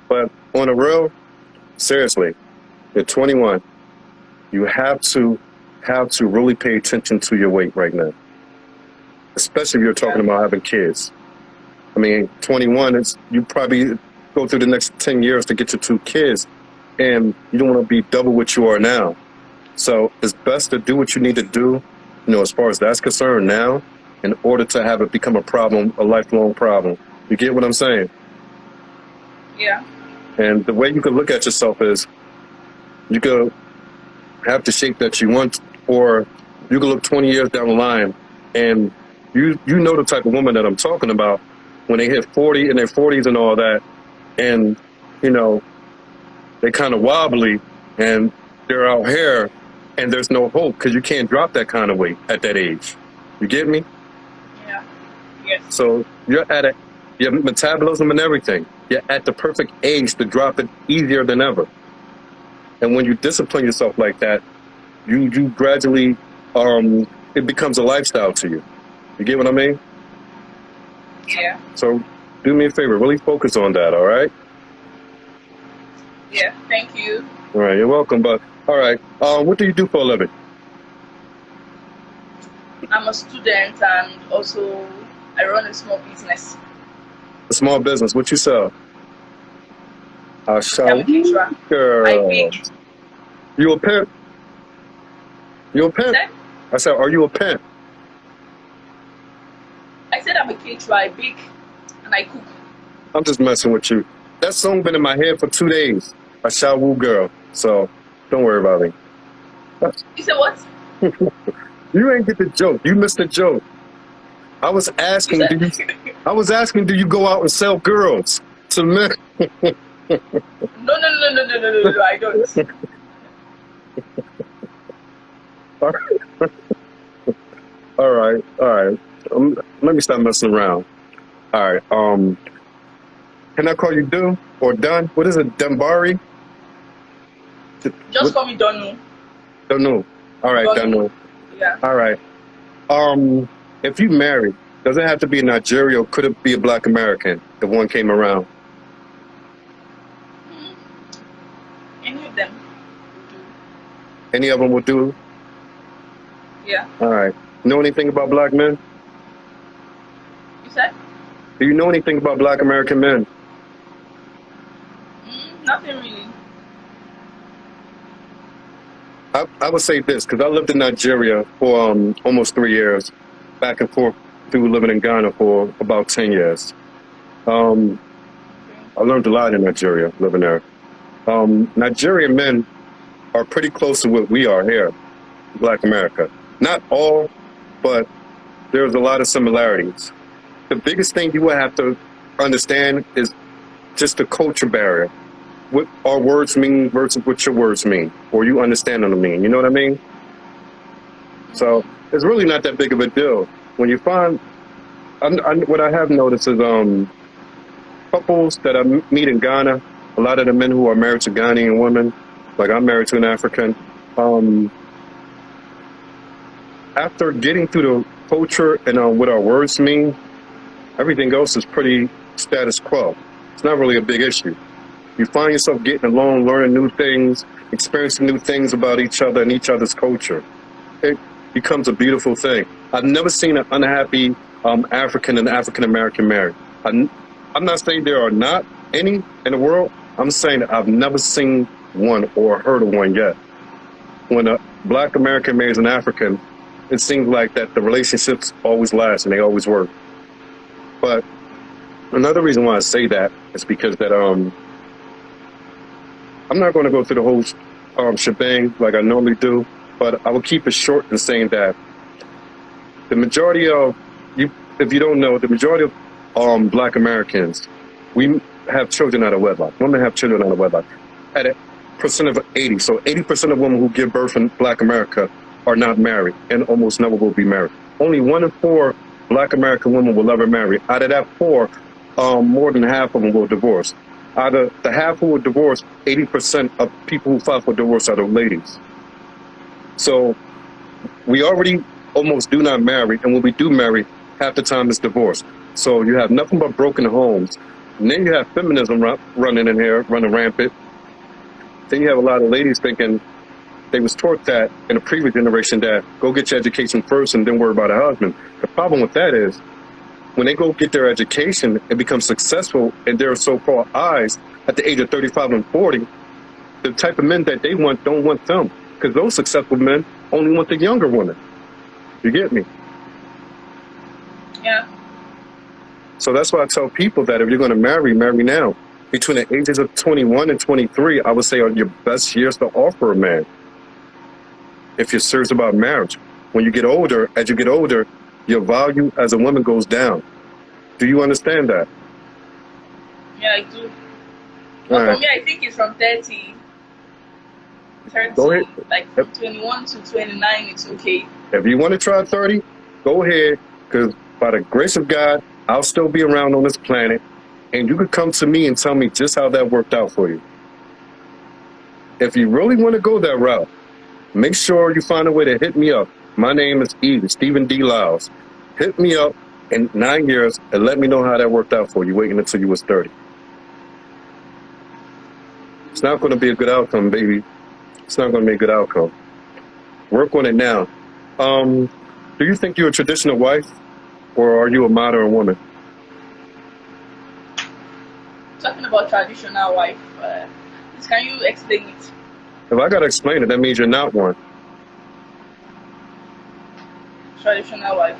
Speaker 3: But on the real, seriously, you're 21. You have to really pay attention to your weight right now. Especially if you're talking about having kids. I mean, 21, you probably go through the next 10 years to get your 2 kids, and you don't want to be double what you are now. So it's best to do what you need to do, as far as that's concerned now, in order to have it become a problem, a lifelong problem. You get what I'm saying?
Speaker 2: Yeah.
Speaker 3: And the way you can look at yourself is you could have the shape that you want, or you could look 20 years down the line and you know the type of woman that I'm talking about when they hit 40 in their 40s and all that, and they kind of wobbly and they're out here and there's no hope because you can't drop that kind of weight at that age. You get me?
Speaker 2: Yeah. Yes.
Speaker 3: So you're at your metabolism and everything. You're at the perfect age to drop it easier than ever. And when you discipline yourself like that, you gradually, it becomes a lifestyle to you. You get what I mean?
Speaker 2: Yeah.
Speaker 3: So do me a favor, really focus on that, all right?
Speaker 2: Yeah, thank you.
Speaker 3: All right, you're welcome. But all right, what do you do for a living?
Speaker 2: I'm a student and also I run a small business.
Speaker 3: A small business. What you sell?
Speaker 2: I'm a caterer. I
Speaker 3: Girl.
Speaker 2: bake.
Speaker 3: You a pimp? You a pimp?
Speaker 2: Said-
Speaker 3: I said, are you a pimp?
Speaker 2: I said I'm a caterer. I bake and I cook.
Speaker 3: I'm just messing with you. That song been in my head for 2 days. A Shawu girl. So don't worry about me.
Speaker 2: You said what?
Speaker 3: You ain't get the joke. You missed the joke. I was asking, do you go out and sell girls to men?
Speaker 2: No, I don't.
Speaker 3: All right. Let me stop messing around. All right. Can I call you Dun or Dun? What is it? Dunbobri?
Speaker 2: Just call me Donu.
Speaker 3: Donu. All right, Donu.
Speaker 2: Yeah.
Speaker 3: All right. If you married, does it have to be in Nigeria or could it be a Black American if one came around?
Speaker 2: Any of them will do.
Speaker 3: Any of them will do?
Speaker 2: Yeah.
Speaker 3: All right. Know anything about Black men?
Speaker 2: You said?
Speaker 3: Do you know anything about Black American men?
Speaker 2: Nothing really.
Speaker 3: I would say this, because I lived in Nigeria for almost 3 years, back and forth through living in Ghana for about 10 years. I learned a lot in Nigeria, living there. Nigerian men are pretty close to what we are here, Black America. Not all, but there's a lot of similarities. The biggest thing you will have to understand is just the culture barrier. What our words mean versus what your words mean, or you understand them to mean. You know what I mean? So it's really not that big of a deal. When you find, what I have noticed is couples that I meet in Ghana, a lot of the men who are married to Ghanaian women, like I'm married to an African, after getting through the culture and what our words mean, everything else is pretty status quo. It's not really a big issue. You find yourself getting along, learning new things, experiencing new things about each other and each other's culture. It becomes a beautiful thing. I've never seen an unhappy African and African-American married. I'm not saying there are not any in the world. I'm saying I've never seen one or heard of one yet. When a Black American marries an African, it seems like that the relationships always last and they always work. But another reason why I say that is because that I'm not going to go through the whole shebang like I normally do, but I will keep it short in saying that the majority of you, if you don't know, the majority of Black Americans, we have children out of wedlock. Women have children out of wedlock at a percent of 80. So 80% of women who give birth in Black America are not married and almost never will be married. Only 1 in 4 Black American women will ever marry. Out of that 4, more than half of them will divorce. Out of the half who will divorce, 80% of people who file for divorce are the ladies. So we already almost do not marry, and when we do marry, half the time it's divorce. So you have nothing but broken homes. And then you have feminism running in here, running rampant. Then you have a lot of ladies thinking they was taught that in a previous generation that go get your education first and then worry about a husband. The problem with that is when they go get their education and become successful in their so-called eyes at the age of 35 and 40, the type of men that they want don't want them, because those successful men only want the younger women. You get me?
Speaker 2: Yeah.
Speaker 3: So that's why I tell people that if you're going to marry, marry now. Between the ages of 21 and 23, I would say are your best years to offer a man. If you're serious about marriage. When you get older, as you get older, your value as a woman goes down. Do you understand that?
Speaker 2: Yeah, I do. But for me, I think it's from 30.
Speaker 3: Go ahead.
Speaker 2: Like from 21 to 29, it's okay.
Speaker 3: If you want to try 30, go ahead, because by the grace of God, I'll still be around on this planet, and you could come to me and tell me just how that worked out for you. If you really want to go that route, make sure you find a way to hit me up. My name is Stephen D. Lyles. Hit me up in 9 years and let me know how that worked out for you, waiting until you was 30. It's not going to be a good outcome, baby. It's not going to be a good outcome. Work on it now. Do you think you're a traditional wife, or are you a modern woman?
Speaker 2: Talking about traditional wife, please can you explain it?
Speaker 3: If I gotta explain it, that means you're not one.
Speaker 2: Traditional wife.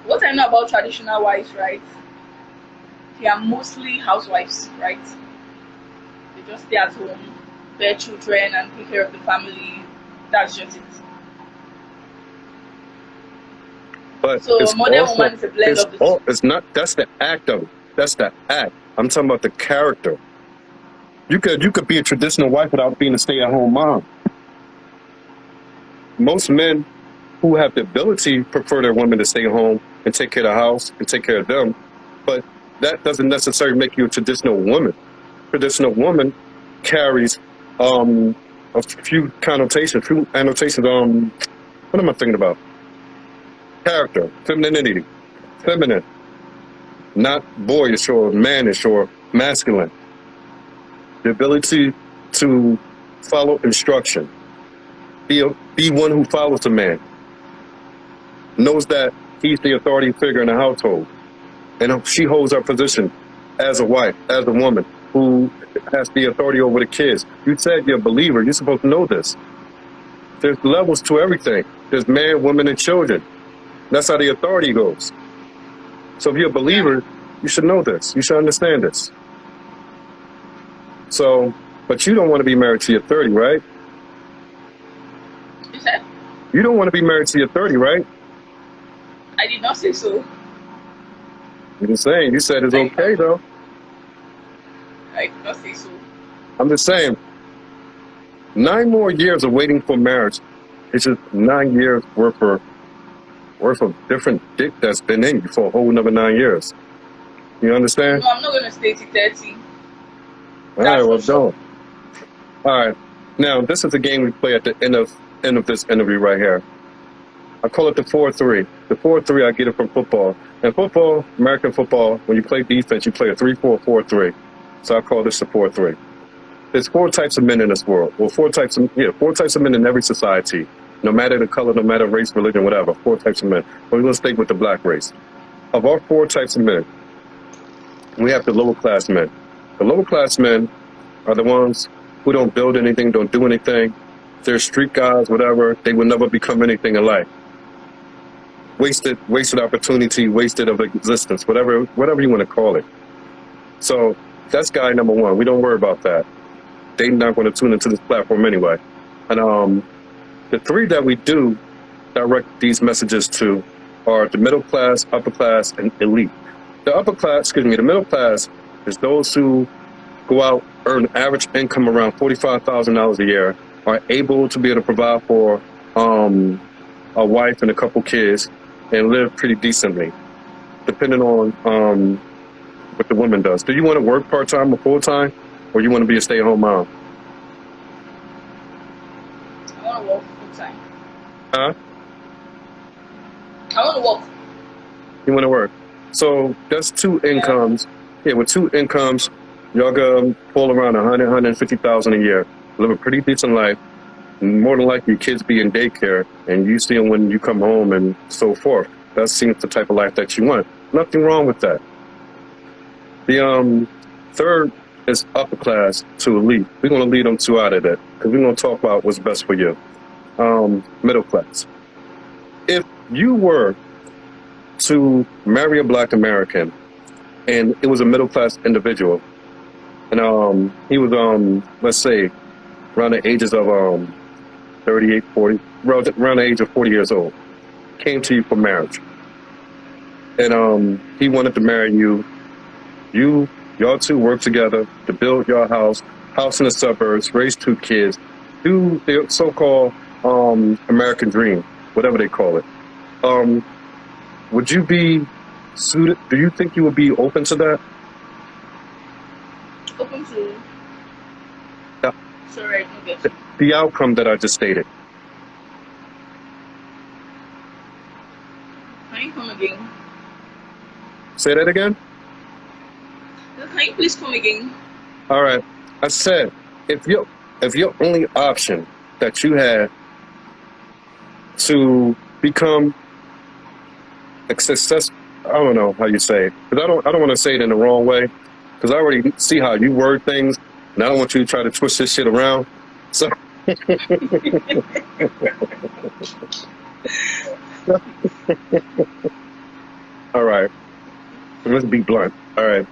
Speaker 2: What I know about traditional wives, right? They are mostly housewives, right? They just stay at home, bear children, and take care of the family. That's just it.
Speaker 3: But
Speaker 2: So
Speaker 3: it's
Speaker 2: modern
Speaker 3: also,
Speaker 2: woman is a blend
Speaker 3: it's
Speaker 2: of the two.
Speaker 3: all, it's not, that's the act of it. That's the act. I'm talking about the character. You could be a traditional wife without being a stay-at-home mom. Most men who have the ability prefer their women to stay home and take care of the house and take care of them, but that doesn't necessarily make you a traditional woman. Traditional woman carries a few connotations, few annotations. What am I thinking about? Character, femininity, feminine, not boyish or mannish or masculine. The ability to follow instruction, be one who follows a man, knows that he's the authority figure in the household, and she holds her position as a wife, as a woman who has the authority over the kids. You said you're a believer. You're supposed to know this. There's levels to everything. There's man, woman, and children. That's how the authority goes. So if you're a believer, you should know this. You should understand this. So, but you don't want to be married till you're 30, right?
Speaker 2: You said?
Speaker 3: You don't want to be married till you're 30, right?
Speaker 2: I did not say so.
Speaker 3: You're just saying. You said it's okay, though.
Speaker 2: I did not say so.
Speaker 3: I'm just saying, 9 more years of waiting for marriage. It's just 9 years worth of different dick that's been in you for a whole another 9 years. You understand?
Speaker 2: No, I'm not going to stay till 30.
Speaker 3: All right, well, don't. All right. Now, this is a game we play at the end of this interview right here. I call it the 4-3. The 4-3, I get it from football. In football, American football, when you play defense, you play a 3-4-4-3. So I call this the 4-3. There's 4 types of men in this world. Well, 4 types of men in every society. No matter the color, no matter race, religion, whatever. 4 types of men. But we're going to stay with the black race. Of our 4 types of men, we have the lower class men. The lower class men are the ones who don't build anything, don't do anything. They're street guys, whatever. They will never become anything in life. Wasted opportunity, wasted of existence, whatever you want to call it. So that's guy number 1. We don't worry about that. They're not going to tune into this platform anyway. And the 3 that we do direct these messages to are the middle class, upper class, and elite. The middle class is those who go out, earn average income around $45,000 a year, are able to be able to provide for a wife and a couple kids, and live pretty decently, depending on what the woman does. Do you want to work part-time or full-time, or you want to be a stay-at-home mom?
Speaker 2: I want to work full-time.
Speaker 3: Huh?
Speaker 2: I want to work.
Speaker 3: You want to work. So that's 2 incomes. Yeah, with 2 incomes, y'all gonna pull around 150,000 a year, live a pretty decent life. More than likely, your kids be in daycare, and you see them when you come home and so forth. That seems the type of life that you want. Nothing wrong with that. The 3rd is upper class to elite. We're going to lead them 2 out of that, because we're going to talk about what's best for you. Middle class. If you were to marry a black American, and it was a middle class individual, and he was let's say around the ages of 38, 40, around the age of 40 years old, came to you for marriage, and he wanted to marry you. Y'all 2 work together to build your house in the suburbs, raise 2 kids, do the so-called American dream, whatever they call it. Would you be suited? Do you think you would be open to that?
Speaker 2: Open to?
Speaker 3: Yeah.
Speaker 2: Sorry, I didn't get you.
Speaker 3: The outcome that I just stated.
Speaker 2: Can you come again?
Speaker 3: Say that again?
Speaker 2: Can you please come again?
Speaker 3: All right. I said, if your only option that you had to become a success. I don't know how you say it, because I don't want to say it in the wrong way, because I already see how you word things, and I don't want you to try to twist this shit around. So, all right, let's be blunt. All right,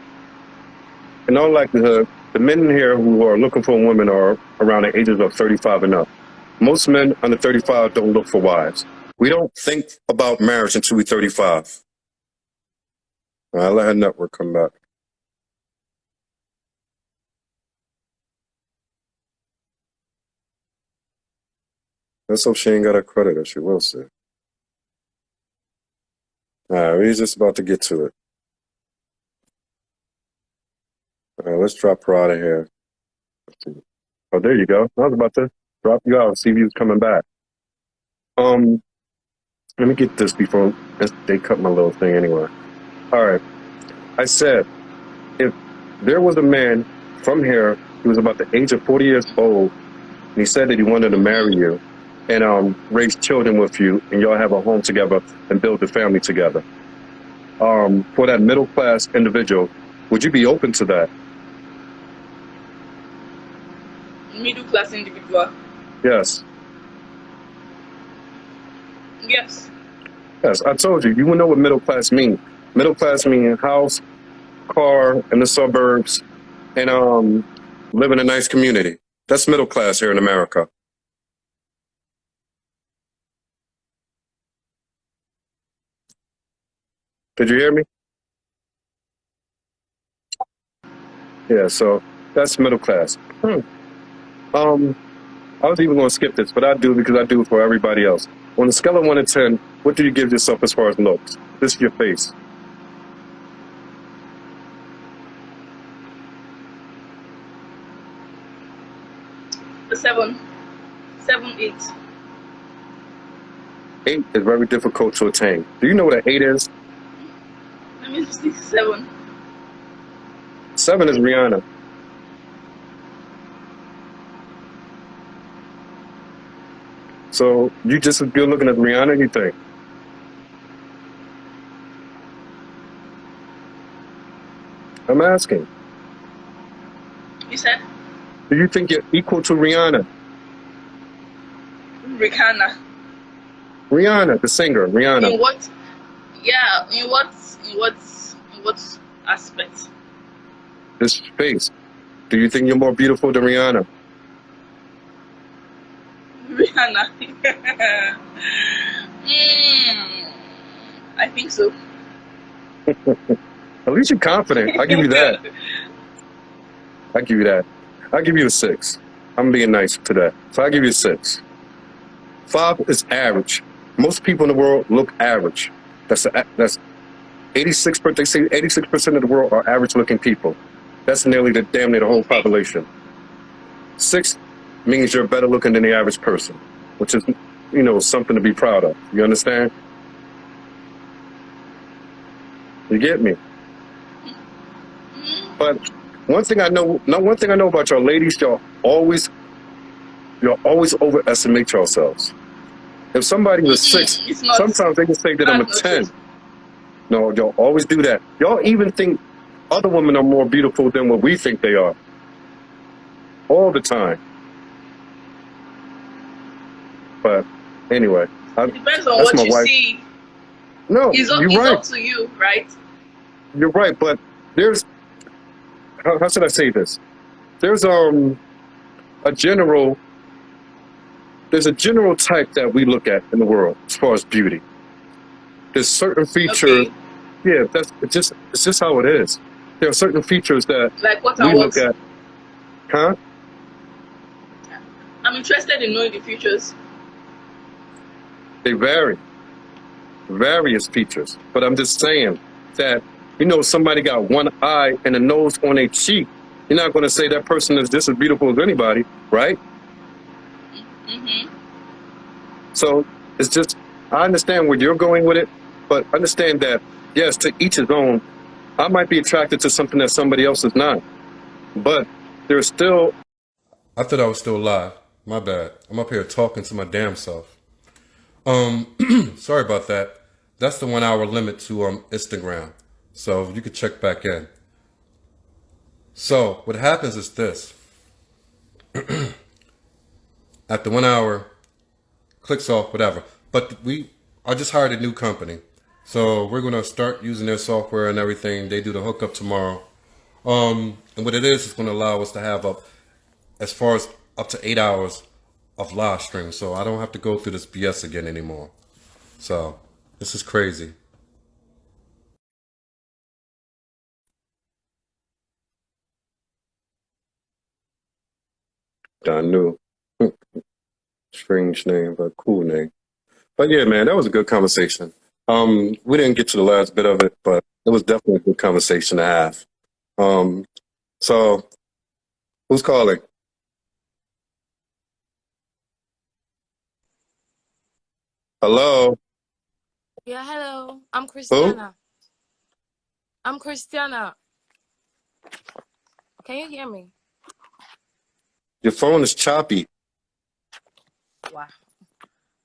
Speaker 3: in all likelihood, the men here who are looking for a woman are around the ages of 35 and up. Most men under 35 don't look for wives. We don't think about marriage until we're 35. I'll let her network come back. Let's hope she ain't got her credit, if she will see. All right, we're just about to get to it. All right, let's drop her out of here. Oh, there you go. I was about to drop you out and see if you was coming back. Let me get this before they cut my little thing anyway. All right. I said, if there was a man from here, he was about the age of 40 years old, and he said that he wanted to marry you and raise children with you, and y'all have a home together and build a family together. For that middle class individual, would you be open to that?
Speaker 2: Middle class individual.
Speaker 3: Yes.
Speaker 2: Yes.
Speaker 3: Yes, I told you. You would know what middle class means. Middle class means house, car in the suburbs, and live in a nice community. That's middle class here in America. Did you hear me? Yeah, so that's middle class. I was even going to skip this, but I do because I do it for everybody else. On a scale of 1 to 10, what do you give yourself as far as looks? This is your face.
Speaker 2: A 7. 7, 8.
Speaker 3: 8 is very difficult to attain. Do you know what an 8 is?
Speaker 2: Let me see 7.
Speaker 3: 7 is Rihanna. So you just as good looking at Rihanna, you think? I'm asking.
Speaker 2: You said?
Speaker 3: Do you think you're equal to Rihanna?
Speaker 2: Rihanna.
Speaker 3: Rihanna, the singer, Rihanna.
Speaker 2: In what? Yeah. In what aspect?
Speaker 3: This face. Do you think you're more beautiful than Rihanna?
Speaker 2: Rihanna. I think so.
Speaker 3: At least you're confident. I give you that. I give you that. I give you a 6. I'm being nice today. So I give you a 6. 5 is average. Most people in the world look average. That's 86%. They say 86% of the world are average-looking people. That's nearly damn near the whole population. 6 means you're better looking than the average person, which is, something to be proud of. You understand? You get me? But one thing I know about y'all ladies, y'all always overestimate yourselves. If somebody's a 6, sometimes they can say that I'm a 10. No, y'all always do that. Y'all even think other women are more beautiful than what we think they are. All the time. But anyway,
Speaker 2: it depends on what you see.
Speaker 3: No,
Speaker 2: it's
Speaker 3: right.
Speaker 2: Up to you, right?
Speaker 3: You're right, but there's how should I say this? There's a general type that we look at in the world as far as beauty. There's certain features. Okay. Yeah, it's just how it is. There are certain features that
Speaker 2: like what
Speaker 3: we look at. Huh?
Speaker 2: I'm interested in knowing the features.
Speaker 3: They vary. Various features. But I'm just saying that, somebody got one eye and a nose on a cheek. You're not going to say that person is just as beautiful as anybody, right?
Speaker 2: Mm-hmm.
Speaker 3: So it's just, I understand where you're going with it, but understand that, yes, to each his own. I might be attracted to something that somebody else is not. But there's still... I thought I was still alive. My bad. I'm up here talking to my damn self.
Speaker 1: Sorry about that. That's the 1 hour limit to Instagram. So you could check back in. So what happens is this. After 1 hour, clicks off, whatever. But I just hired a new company. So we're gonna start using their software and everything. They do the hookup tomorrow. And what it is, it's gonna allow us to have as far as up to 8 hours of live stream. So I don't have to go through this BS again anymore. So this is crazy.
Speaker 3: Donu. Strange name, but cool name. But yeah, man, that was a good conversation. We didn't get to the last bit of it, but it was definitely a good conversation to have. So who's calling? Hello?
Speaker 4: Yeah, hello. I'm
Speaker 3: Who?
Speaker 4: Christiana. I'm Christiana. Can you hear me?
Speaker 3: Your phone is choppy.
Speaker 4: Wow.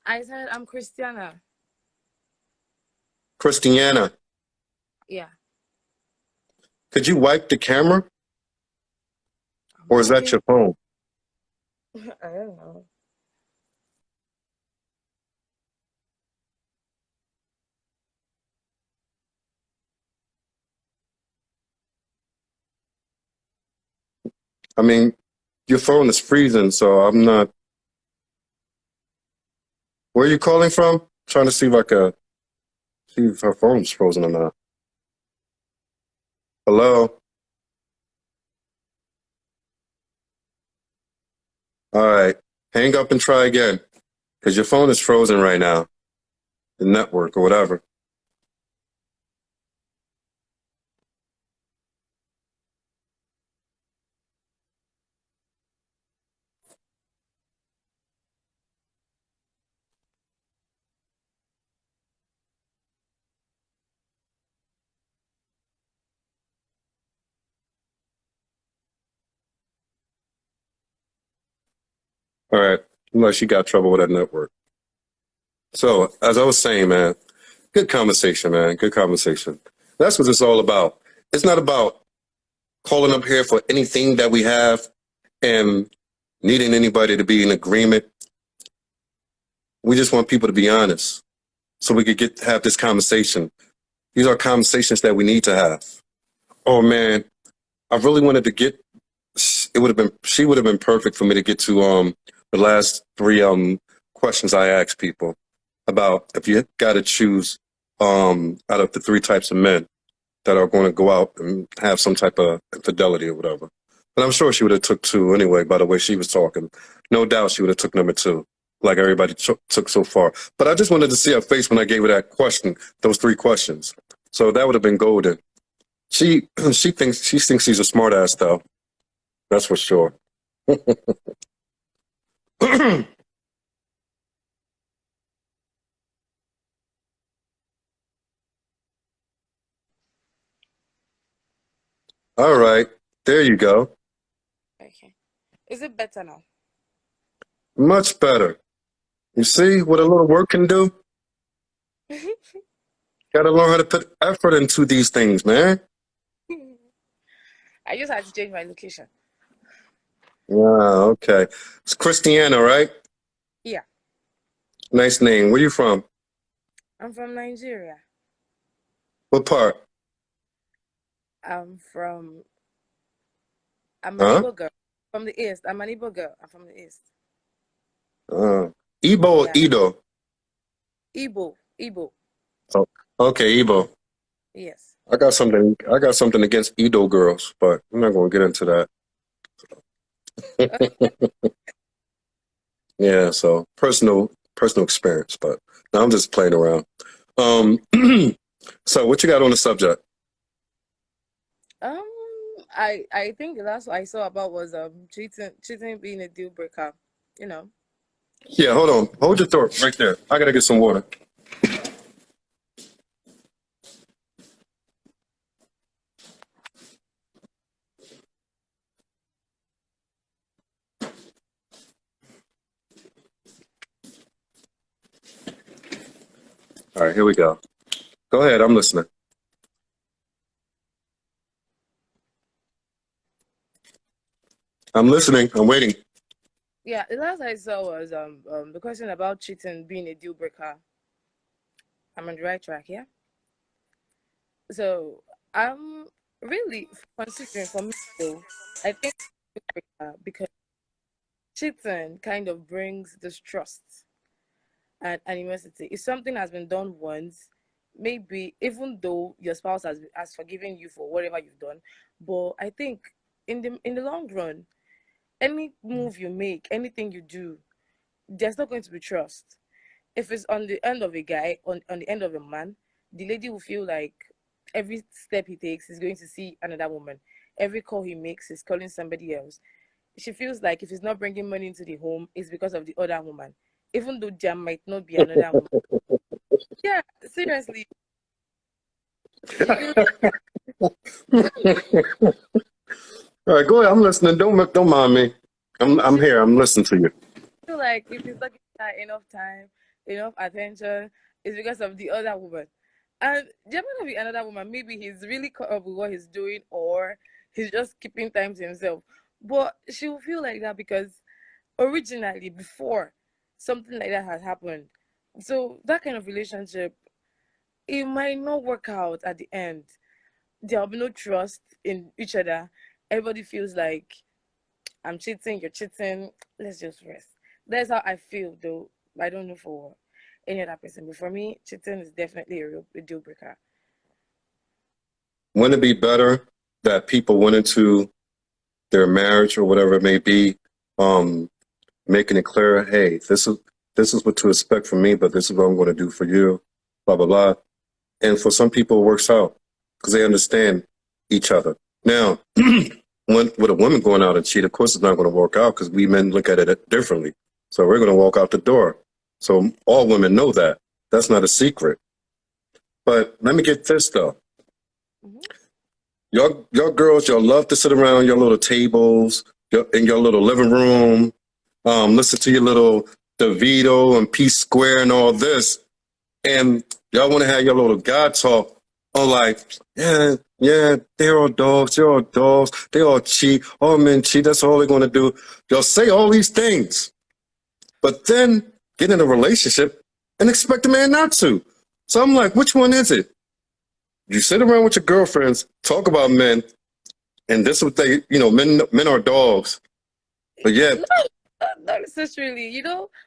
Speaker 4: I said I'm Christiana.
Speaker 3: Christiana,
Speaker 4: Yeah.
Speaker 3: could you wipe the camera? Or is that
Speaker 4: Okay.
Speaker 3: your phone?
Speaker 4: I don't know.
Speaker 3: I mean, your phone is freezing, so I'm not. Where are you calling from? Trying to see if I could see if her phone's frozen or not. Hello? All right. Hang up and try again. Because your phone is frozen right now. The network or whatever. All right. Unless you got trouble with that network. So, as I was saying, man, good conversation, man. Good conversation. That's what it's all about. It's not about calling up here for anything that we have and needing anybody to be in agreement. We just want people to be honest so we could have this conversation. These are conversations that we need to have. Oh, man, I really wanted to get, she would have been perfect for me to get to the last three questions I asked people about if you got to choose out of the three types of men that are going to go out and have some type of infidelity or whatever. But I'm sure she would have took two anyway, by the way she was talking. No doubt she would have took number two, like everybody took so far. But I just wanted to see her face when I gave her that question, those three questions. So that would have been golden. She thinks she's a smart ass though. That's for sure. All right. There you go.
Speaker 4: Okay. Is it better now?
Speaker 3: Much better. You see what a little work can do? Gotta learn how to put effort into these things, man.
Speaker 4: I just had to change my location.
Speaker 3: Yeah, okay. It's Christiana, right?
Speaker 4: Yeah.
Speaker 3: Nice name. Where you from?
Speaker 4: I'm from Nigeria.
Speaker 3: What part?
Speaker 4: I'm an
Speaker 3: Huh?
Speaker 4: Igbo girl. From the East. I'm an Igbo girl. I'm from the East.
Speaker 3: Igbo or
Speaker 4: Yeah.
Speaker 3: Edo?
Speaker 4: Igbo. Igbo.
Speaker 3: Oh, okay, Igbo.
Speaker 4: Yes.
Speaker 3: I got something against Edo girls, but I'm not gonna get into that. Yeah, so personal experience, but no, I'm just playing around. Um, so what you got on the subject?
Speaker 4: Um, I think the last I saw about was cheating being a deal breaker. You know.
Speaker 3: Yeah, hold on. Hold your throat right there. I gotta get some water. All right, here we go. Go ahead, I'm listening. I'm listening. I'm waiting.
Speaker 4: Yeah, the last I saw was the question about cheating being a deal breaker. I'm on the right track, yeah. So I'm really considering for me though. I think because cheating kind of brings distrust and animosity. If something has been done once, maybe even though your spouse has forgiven you for whatever you've done, but I think in the long run, any move you make, anything you do, there's not going to be trust. If it's on the end of a guy, on the end of a man, the lady will feel like every step he takes is going to see another woman. Every call he makes is calling somebody else. She feels like if he's not bringing money into the home, it's because of the other woman, even though there might not be another woman. Yeah, seriously. She feels
Speaker 3: All right, go ahead. I'm listening. Don't mind me. I'm here. I'm listening to you.
Speaker 4: like if he's not giving her enough time, enough attention, it's because of the other woman. And there might be another woman. Maybe he's really caught up with what he's doing, or he's just keeping time to himself. But she will feel like that because originally, before something like that has happened, so that kind of relationship, it might not work out at the end. There'll be no trust in each other. Everybody feels like I'm cheating, you're cheating. Let's just rest. That's how I feel, though. I don't know for any other person, but for me, cheating is definitely a deal breaker.
Speaker 3: Wouldn't it be better that people went into their marriage or whatever it may be, making it clear, hey, this is what to expect from me, but this is what I'm going to do for you, blah blah blah. And for some people, it works out because they understand each other. Now, with a woman going out and cheat, of course, it's not going to work out because we men look at it differently. So we're going to walk out the door. So all women know that. That's not a secret. But let me get this though.
Speaker 4: Mm-hmm.
Speaker 3: Y'all girls, y'all love to sit around your little tables in your little living room, listen to your little DeVito and P Square and all this, and y'all want to have your little God talk on like, yeah, they're all dogs, they all cheat, all men cheat, that's all they're going to do. Y'all say all these things, but then get in a relationship and expect a man not to. So I'm like, which one is it? You sit around with your girlfriends, talk about men, and this is what they, men are dogs. But yet,
Speaker 4: Not necessarily.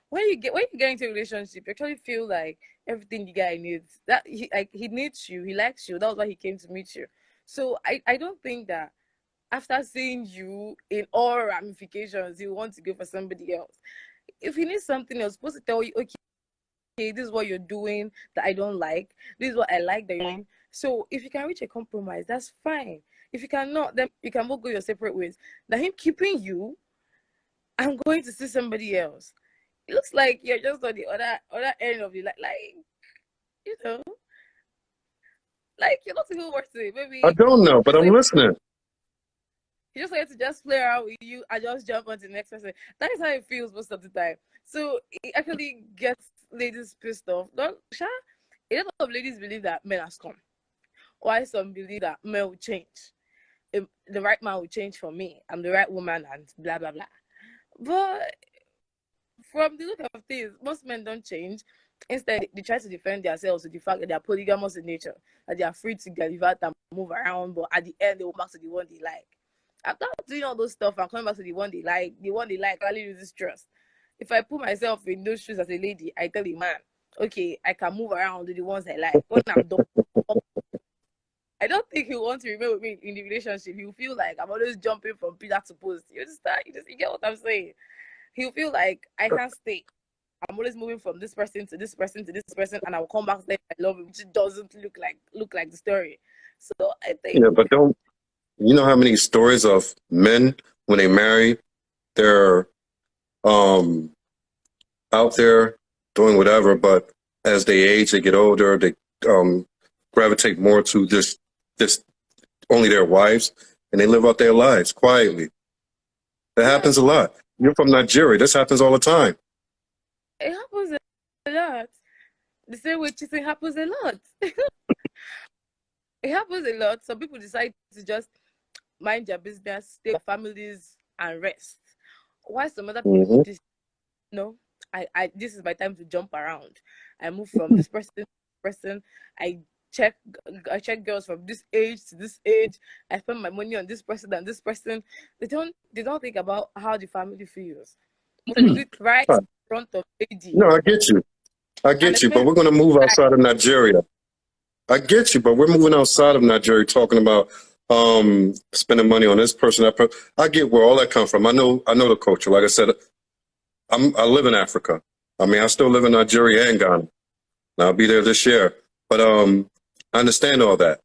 Speaker 4: When you get into a relationship, you actually feel like everything the guy needs. That he needs you, he likes you. That was why he came to meet you. So I don't think that after seeing you in all ramifications, you want to go for somebody else. If he needs something else, supposed to tell you, okay, this is what you're doing that I don't like. This is what I like that you're doing. So if you can reach a compromise, that's fine. If you cannot, then you can both go your separate ways. That him keeping you, I'm going to see somebody else. It looks like you're just on the other end of the like you know, like you're not even worth it.
Speaker 3: I
Speaker 4: Maybe
Speaker 3: don't know, but I'm listening.
Speaker 4: he just wanted to just play around with you and just jump onto the next person. That is how it feels most of the time. So it actually gets ladies pissed off. Don't Sha? A lot of ladies believe that men are scum. Why some believe that men will change. The right man will change for me. I'm the right woman and blah blah blah. But from the look of things, most men don't change. Instead, they try to defend themselves with the fact that they are polygamous in nature, that they are free to gallivant and move around, but at the end, they will back to the one they like. After doing all those stuff and coming back to the one they like really loses trust. If I put myself in those shoes as a lady, I tell the man, okay, I can move around to the ones I like. When I'm done, I don't think he'll want to remain with me in the relationship. He'll feel like I'm always jumping from pillar to post. You understand? You get what I'm saying? He'll feel like I can't stay. I'm always moving from this person to this person to this person, and I'll come back to them. I love him, which doesn't look like the story. So I think
Speaker 3: Yeah, but don't you know how many stories of men when they marry, they're out there doing whatever, but as they age, they get older, they gravitate more to this only their wives, and they live out their lives quietly. That happens a lot. You're from Nigeria. This happens all the time.
Speaker 4: it happens a lot. The same way cheating happens a lot. It happens a lot. Some people decide to just mind their business, stay with their families, and rest. While some other people just, no, this is my time to jump around. I move from this person to this person. I check girls from this age to this age. I spend my money on this person and this person. They don't think about how the family feels. They do it right in front of lady.
Speaker 3: No, I get you. But we're going to move outside of Nigeria. I get you, but we're moving outside of Nigeria, talking about spending money on this person, that person. I get where all that comes from. I know the culture. Like I said, I live in Africa. I mean, I still live in Nigeria and Ghana. And I'll be there this year. But I understand all that.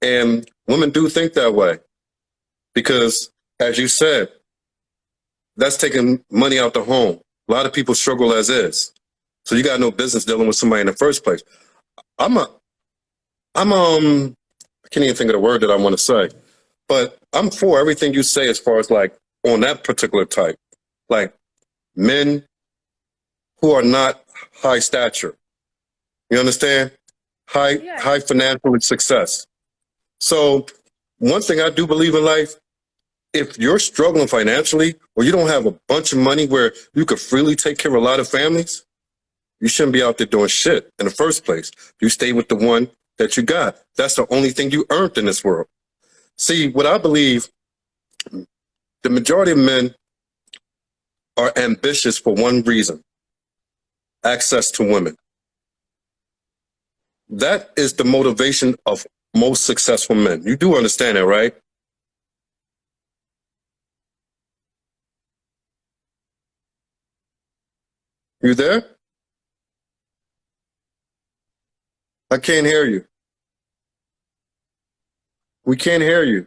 Speaker 3: And women do think that way. Because, as you said, that's taking money out the home. A lot of people struggle as is. So you got no business dealing with somebody in the first place. I can't even think of the word that I want to say, but I'm for everything you say as far as like on that particular type, like men who are not high stature. You understand? High financial success. So one thing I do believe in life, if you're struggling financially or you don't have a bunch of money where you could freely take care of a lot of families, you shouldn't be out there doing shit in the first place. You stay with the one that you got. That's the only thing you earned in this world. See, what I believe, the majority of men are ambitious for one reason: access to women. That is the motivation of most successful men. You do understand that, right? You there? I can't hear you. We can't hear you.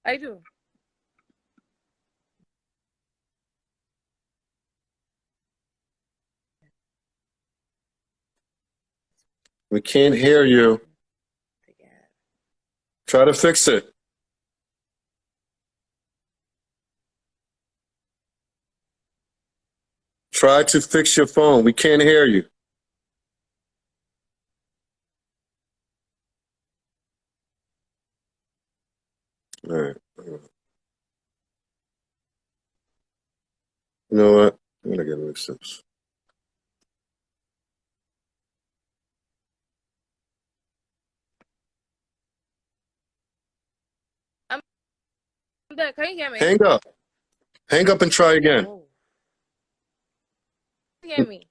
Speaker 4: I do.
Speaker 3: We can't hear you. Try to fix it. Try to fix your phone. We can't hear you. All right. You know what? I'm going to get mixed up.
Speaker 4: I'm there. Can you hear me?
Speaker 3: Hang up. Hang up and try again.
Speaker 4: Oh. Can you hear me?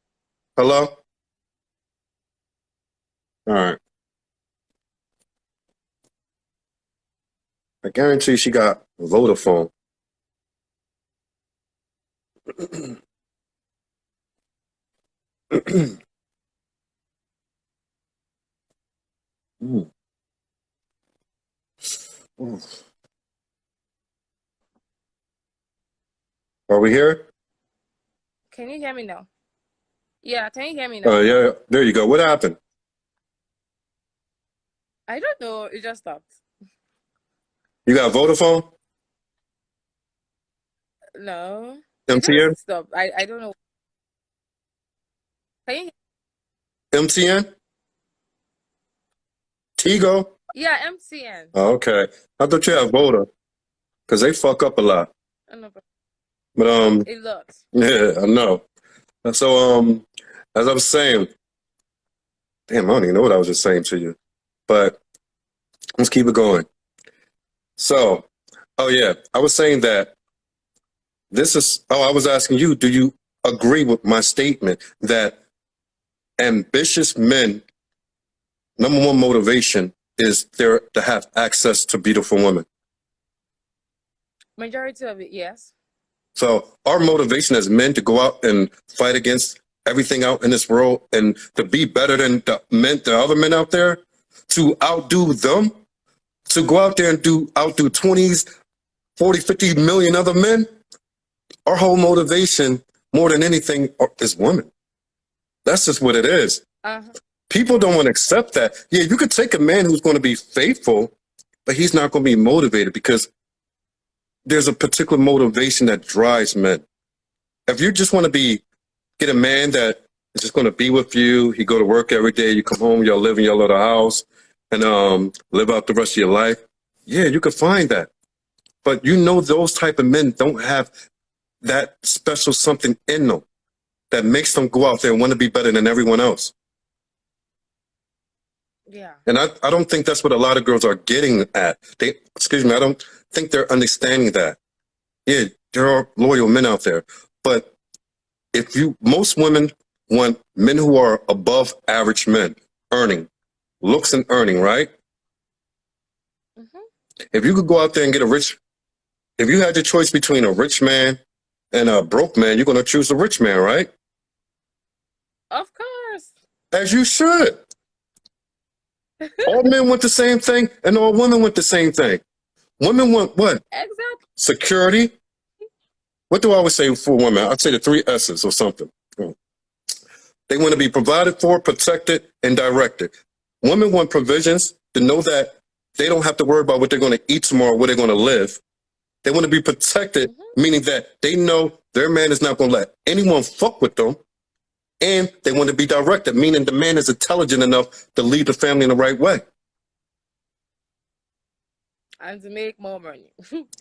Speaker 3: Hello? All right. I guarantee she got Vodafone. Mm. Mm. Are we here?
Speaker 4: Can you hear me now? Yeah, can you hear me now?
Speaker 3: Yeah, there you go. What happened?
Speaker 4: I don't know. It just stopped.
Speaker 3: You got Vodafone?
Speaker 4: No.
Speaker 3: MTN?
Speaker 4: Stop. I don't know. Can you?
Speaker 3: MTN? Tigo?
Speaker 4: Yeah, MTN.
Speaker 3: Oh, okay. I thought you had Voda, because they fuck up a lot.
Speaker 4: Oh, no,
Speaker 3: But
Speaker 4: a lot.
Speaker 3: yeah, I know. So as I was saying, damn, I don't even know what I was just saying to you. But let's keep it going. So, oh yeah, I was saying that I was asking you, do you agree with my statement that ambitious men, number one motivation is to have access to beautiful women?
Speaker 4: Majority of it, yes.
Speaker 3: So our motivation as men to go out and fight against everything out in this world and to be better than the other men out there, to outdo them, to go out there and outdo 20s, 40, 50 million other men. Our whole motivation, more than anything, is women. That's just what it is. People don't want to accept that. Yeah, you could take a man who's going to be faithful, but he's not going to be motivated because there's a particular motivation that drives men. If you just want to get a man that is just going to be with you, he go to work every day, you come home, y'all live in your little house, and live out the rest of your life, yeah, you can find that. But you know those type of men don't have that special something in them that makes them go out there and want to be better than everyone else.
Speaker 4: Yeah.
Speaker 3: And I don't think that's what a lot of girls are getting at. I don't think they're understanding that. Yeah, there are loyal men out there. But most women want men who are above average men, looks and earning, right?
Speaker 4: Mm-hmm.
Speaker 3: If you could go out there and if you had the choice between a rich man and a broke man, you're going to choose the rich man, right?
Speaker 4: Of course.
Speaker 3: As you should. All men want the same thing, and all women want the same thing. Women want what?
Speaker 4: Exactly.
Speaker 3: Security. What do I always say for women? I'd say the 3 S's or something. They want to be provided for, protected, and directed. Women want provisions to know that they don't have to worry about what they're going to eat tomorrow, where they're going to live. They want to be protected, meaning that they know their man is not going to let anyone fuck with them. And they want to be directed, meaning the man is intelligent enough to lead the family in the right way.
Speaker 4: And to make more money.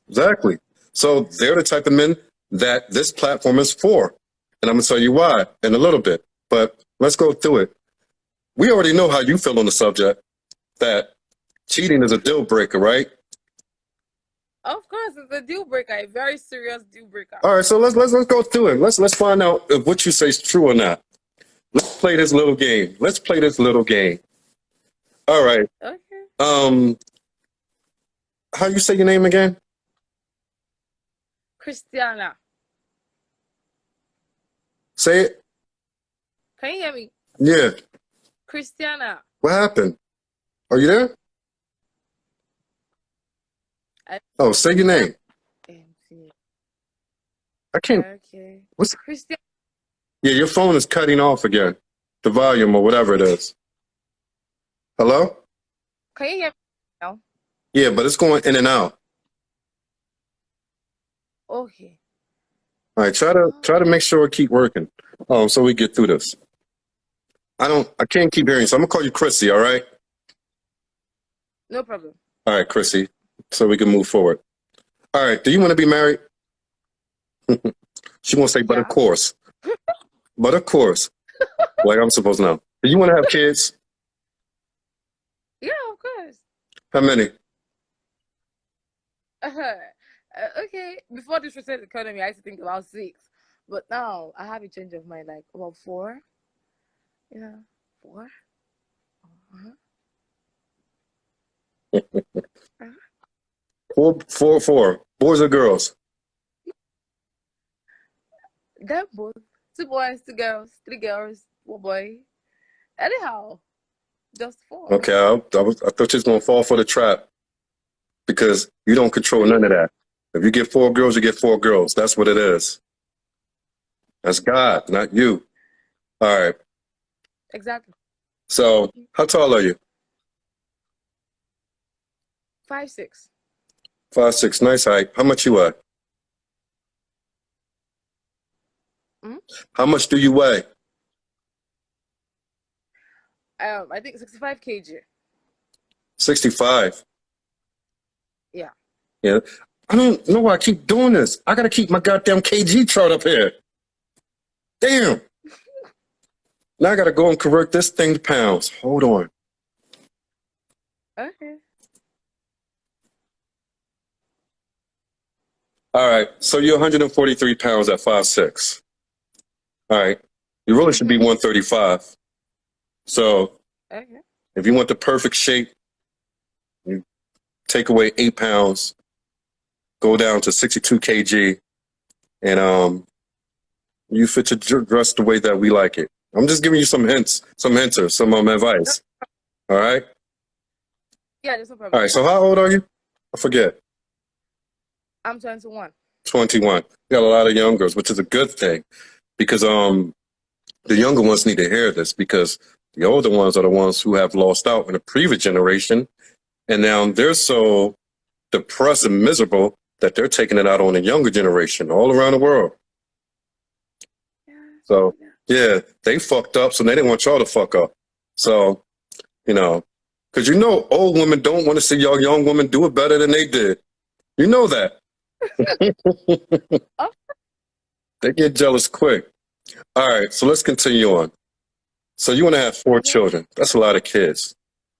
Speaker 3: Exactly. So they're the type of men that this platform is for. And I'm going to tell you why in a little bit. But let's go through it. We already know how you feel on the subject, that cheating is a deal breaker, right?
Speaker 4: Of course, it's a deal breaker, a very serious deal breaker.
Speaker 3: All right, so let's go through it. Let's find out if what you say is true or not. Let's play this little game. All right.
Speaker 4: Okay.
Speaker 3: How you say your name again?
Speaker 4: Christiana.
Speaker 3: Say it.
Speaker 4: Can you hear me?
Speaker 3: Yeah.
Speaker 4: Christiana.
Speaker 3: What happened? Are you there? Oh, say your name. I can't.
Speaker 4: Okay.
Speaker 3: What's?
Speaker 4: Christiana.
Speaker 3: Yeah, your phone is cutting off again. The volume or whatever it is. Hello?
Speaker 4: Can you hear me now?
Speaker 3: Yeah, but it's going in and out.
Speaker 4: Okay.
Speaker 3: All right, try to make sure it keep working. So we get through this. I can't keep hearing you, so I'm gonna call you Chrissy, all right?
Speaker 4: No problem.
Speaker 3: All right, Chrissy, so we can move forward. All right, do you want to be married? She won't say, but of course. But of course. Like I'm supposed to know. Do you want to have kids?
Speaker 4: Yeah, of course.
Speaker 3: How many?
Speaker 4: Okay. Before this recent economy, I used to think about 6. But now I have a change of mind, like about 4. Yeah, 4.
Speaker 3: Four. Boys or girls?
Speaker 4: They're both. 2 boys, 2 girls, 3 girls, 1 boy. Anyhow, just 4.
Speaker 3: Okay, I thought you was gonna fall for the trap because you don't control none of that. If you get 4 girls, you get 4 girls. That's what it is. That's God, not you. All right.
Speaker 4: Exactly.
Speaker 3: So, how tall are you?
Speaker 4: 5'6".
Speaker 3: 5'6", nice height. How much you weigh? How much do you weigh?
Speaker 4: I think 65 kg.
Speaker 3: 65.
Speaker 4: Yeah.
Speaker 3: Yeah. I don't know why I keep doing this. I gotta keep my goddamn kg chart up here. Damn. Now I gotta go and convert this thing to pounds. Hold on.
Speaker 4: Okay.
Speaker 3: All right. So you're 143 pounds at 5'6". All right. You really should be 135. So
Speaker 4: Okay.
Speaker 3: if you want the perfect shape, you take away 8 pounds, go down to 62 kg, and you fit your dress the way that we like it. I'm just giving you some hints, some hinters, some advice. All right?
Speaker 4: Yeah, there's no problem.
Speaker 3: All right. So how old are you? I forget.
Speaker 4: I'm 21.
Speaker 3: 21. You got a lot of young girls, which is a good thing because the younger ones need to hear this because the older ones are the ones who have lost out in the previous generation. And now they're so depressed and miserable that they're taking it out on the younger generation all around the world. So, yeah, they fucked up, so they didn't want y'all to fuck up. So, you know, because you know old women don't want to see y'all young women do it better than they did. You know that. They get jealous quick. All right, so let's continue on. So you want to have 4 children. That's a lot of kids.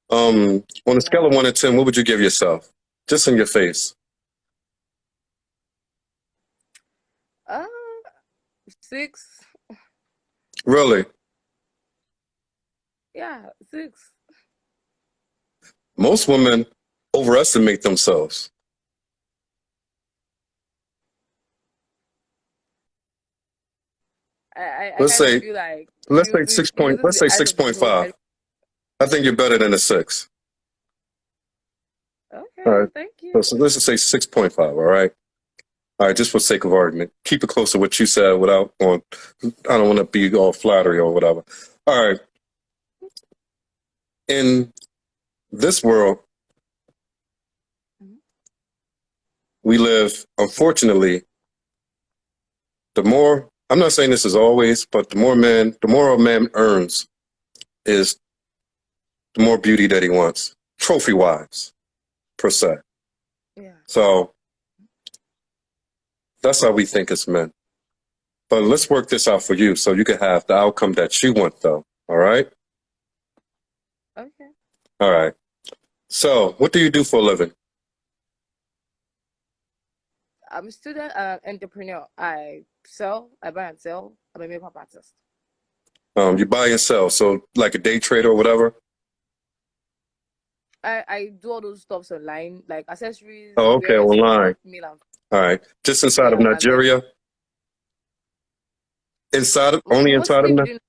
Speaker 3: On a scale of 1 to 10, what would you give yourself? Just in your face.
Speaker 4: 6.
Speaker 3: Really?
Speaker 4: Yeah, 6.
Speaker 3: Most women overestimate themselves. Let's say,
Speaker 4: feel like
Speaker 3: let's say 6.5. I think you're better than a 6.
Speaker 4: Okay,
Speaker 3: All right.
Speaker 4: thank you.
Speaker 3: So let's just say 6.5. All right. All right, just for sake of argument, keep it close to what you said without going. I don't want to be all flattery or whatever. All right. In this world, we live, unfortunately, I'm not saying this is always, but the more a man earns is the more beauty that he wants, trophy-wise, per se.
Speaker 4: Yeah.
Speaker 3: So that's how we think as men. But let's work this out for you so you can have the outcome that you want, though. All right?
Speaker 4: Okay.
Speaker 3: All right. So what do you do for a living?
Speaker 4: I'm a student entrepreneur. I buy and sell. I'm a makeup artist.
Speaker 3: You buy and sell, so like a day trader or whatever?
Speaker 4: I do all those stuffs online, like accessories.
Speaker 3: Oh, okay, online. All right. Just inside of Nigeria? Only inside of Nigeria?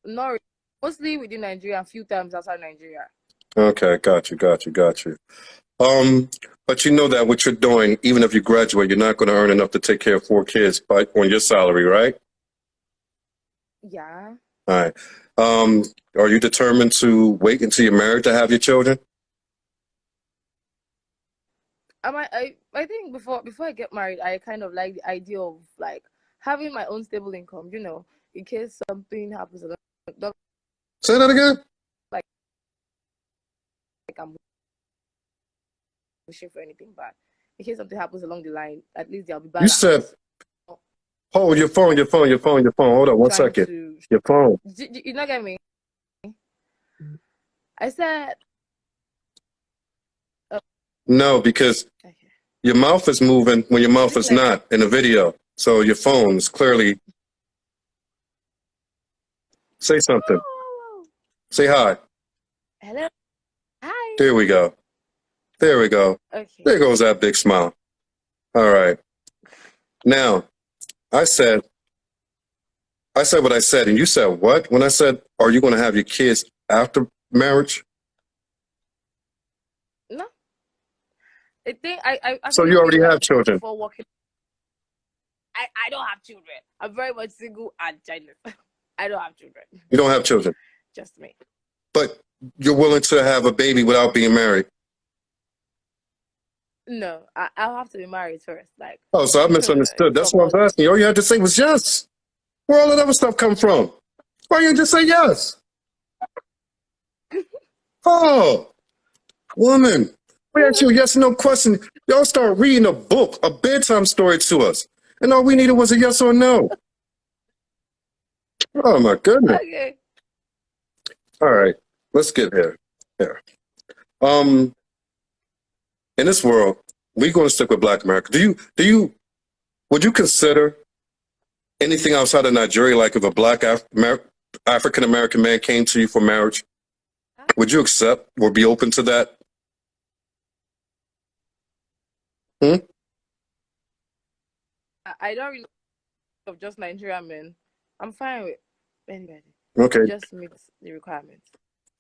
Speaker 4: No, mostly within Nigeria, a few times outside Nigeria.
Speaker 3: Okay, got you. But you know that what you're doing, even if you graduate, you're not going to earn enough to take care of 4 kids on your salary, right?
Speaker 4: Yeah.
Speaker 3: All right. Are you determined to wait until you're married to have your children?
Speaker 4: I think before I get married, I kind of like the idea of like having my own stable income, in case something happens.
Speaker 3: Say that again?
Speaker 4: Like I'm wishing for anything bad. In case something happens along the line, at least there'll be balance.
Speaker 3: You said, hold your phone. Hold on 1 second. Your phone.
Speaker 4: You not get me? I said...
Speaker 3: No, because your mouth is moving when your mouth is not in the video. So your phone is clearly... Say something. Say hi.
Speaker 4: Hello. Hi.
Speaker 3: There we go. Okay. There goes that big smile. All right. Now, I said what I said, and you said what? When I said, are you going to have your kids after marriage?
Speaker 4: No. I think I
Speaker 3: so you already have children?
Speaker 4: Before working. I don't have children. I'm very much single and childless. I don't have children.
Speaker 3: You don't have children?
Speaker 4: Just me.
Speaker 3: But you're willing to have a baby without being married?
Speaker 4: No, I'll have to be married first.
Speaker 3: So I misunderstood. That's what I was asking. All you had to say was yes. Where all that other stuff come from? Why you just say yes? Oh, woman. We asked you a yes or no question. Y'all start reading a book, a bedtime story to us. And all we needed was a yes or no. Oh, my goodness.
Speaker 4: Okay.
Speaker 3: All right. Let's get here. In this world, we're going to stick with Black America. Would you consider anything outside of Nigeria, like if a Black African-American man came to you for marriage? Would you accept or be open to that?
Speaker 4: I don't really of just Nigerian men. I'm fine with anybody.
Speaker 3: Okay.
Speaker 4: Just meets the requirements.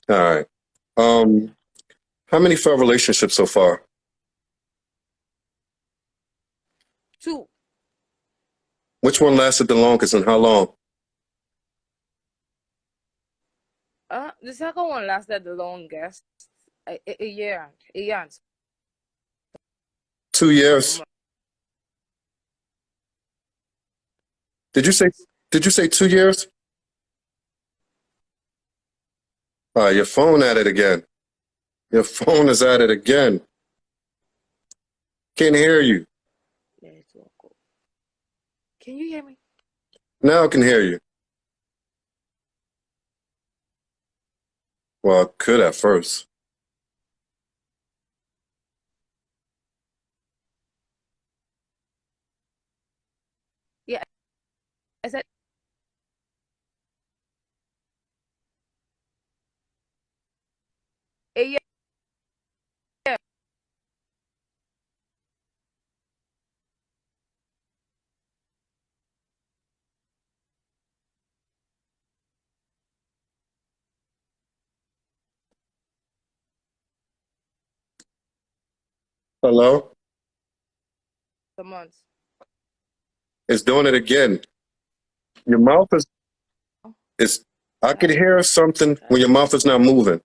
Speaker 3: All right. How many failed relationships so far?
Speaker 4: 2.
Speaker 3: Which one lasted the longest and how long?
Speaker 4: The second one lasted the longest. A year.
Speaker 3: 2 years. Did you say 2 years? Your phone at it again. Your phone is at it again. Can't hear you.
Speaker 4: Can you hear me?
Speaker 3: Now I can hear you. Well, I could at first.
Speaker 4: Yeah, I said a year.
Speaker 3: Hello?
Speaker 4: A month.
Speaker 3: It's doing it again. Your mouth is I could hear something when your mouth is not moving.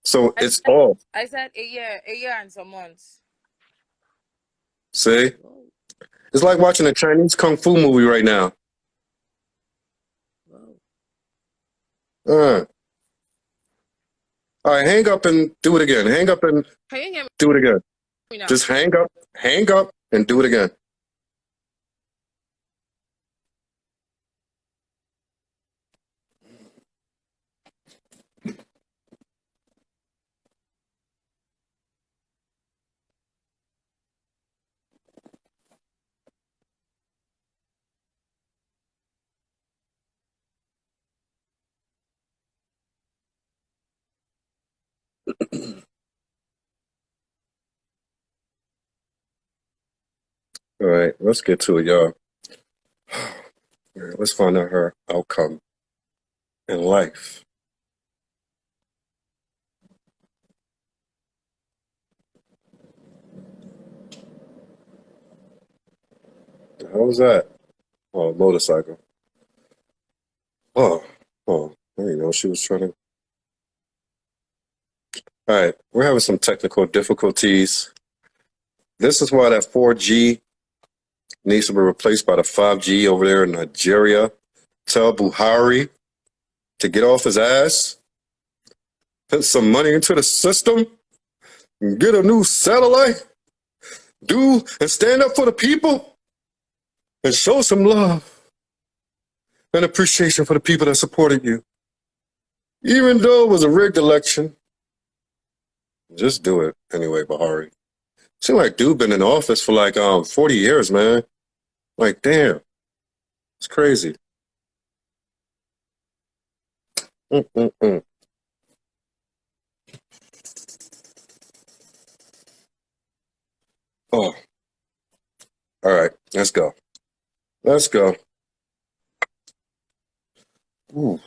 Speaker 3: So it's off.
Speaker 4: I said a year and some months.
Speaker 3: See? It's like watching a Chinese kung fu movie right now. All right, hang up and do it again. Hang up and
Speaker 4: Can you hear me
Speaker 3: do it again.
Speaker 4: now?
Speaker 3: Just hang up, and do it again. All right, let's get to it, y'all. All right, let's find out her outcome in life. The hell was that? Oh, motorcycle. Oh, there you go. She was trying to. All right, we're having some technical difficulties. This is why that 4G needs to be replaced by the 5G over there in Nigeria. Tell Buhari to get off his ass, put some money into the system, and get a new satellite, and stand up for the people, and show some love and appreciation for the people that supported you. Even though it was a rigged election, just do it anyway, Buhari. Seems like dude been in office for like 40 years, man. Like, damn. It's crazy. Mm-mm-mm. Oh. All right, let's go. Let's go. Ooh.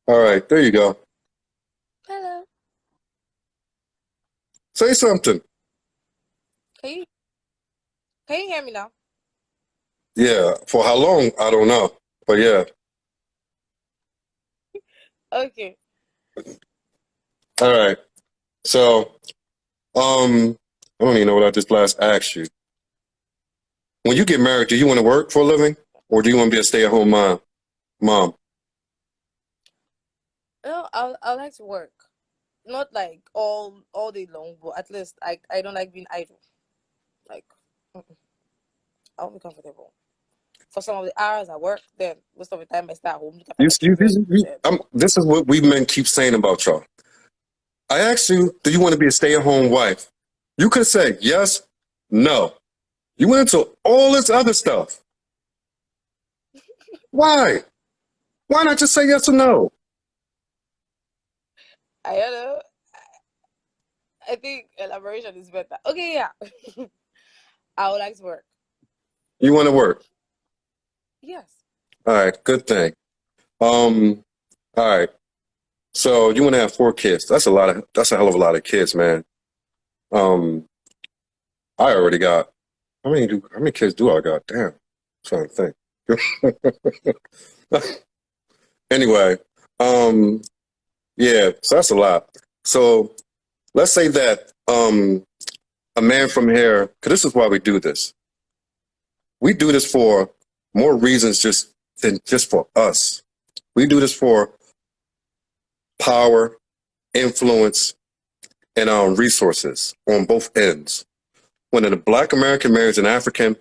Speaker 3: All right, there you go.
Speaker 4: Hello.
Speaker 3: Say something.
Speaker 4: Can you hear me now?
Speaker 3: Yeah, for how long? I don't know. But yeah.
Speaker 4: Okay.
Speaker 3: All right. So, I don't even know what I just last asked you. When you get married, do you want to work for a living, or do you want to be a stay-at-home mom?
Speaker 4: No, I like to work. Not like all day long, but at least I don't like being idle. Like, I'll be comfortable. For some of the hours I work, then most of the time I stay at home. Look after my children.
Speaker 3: This is what we men keep saying about y'all. I asked you, do you want to be a stay-at-home wife? You could say yes, no. You went into all this other stuff. Why? Why not just say yes or no?
Speaker 4: I don't know. I think elaboration is better. Okay, yeah. I would like to work.
Speaker 3: You want to work?
Speaker 4: Yes.
Speaker 3: All right, good thing. All right. So you want to have 4 kids. That's a hell of a lot of kids, man. I already got how many kids do I got? Damn. I'm trying to think. Anyway, yeah, so that's a lot. So let's say that a man from here, because this is why we do this. We do this for more reasons than just for us. We do this for power, influence, and resources on both ends. When a Black American marries an African,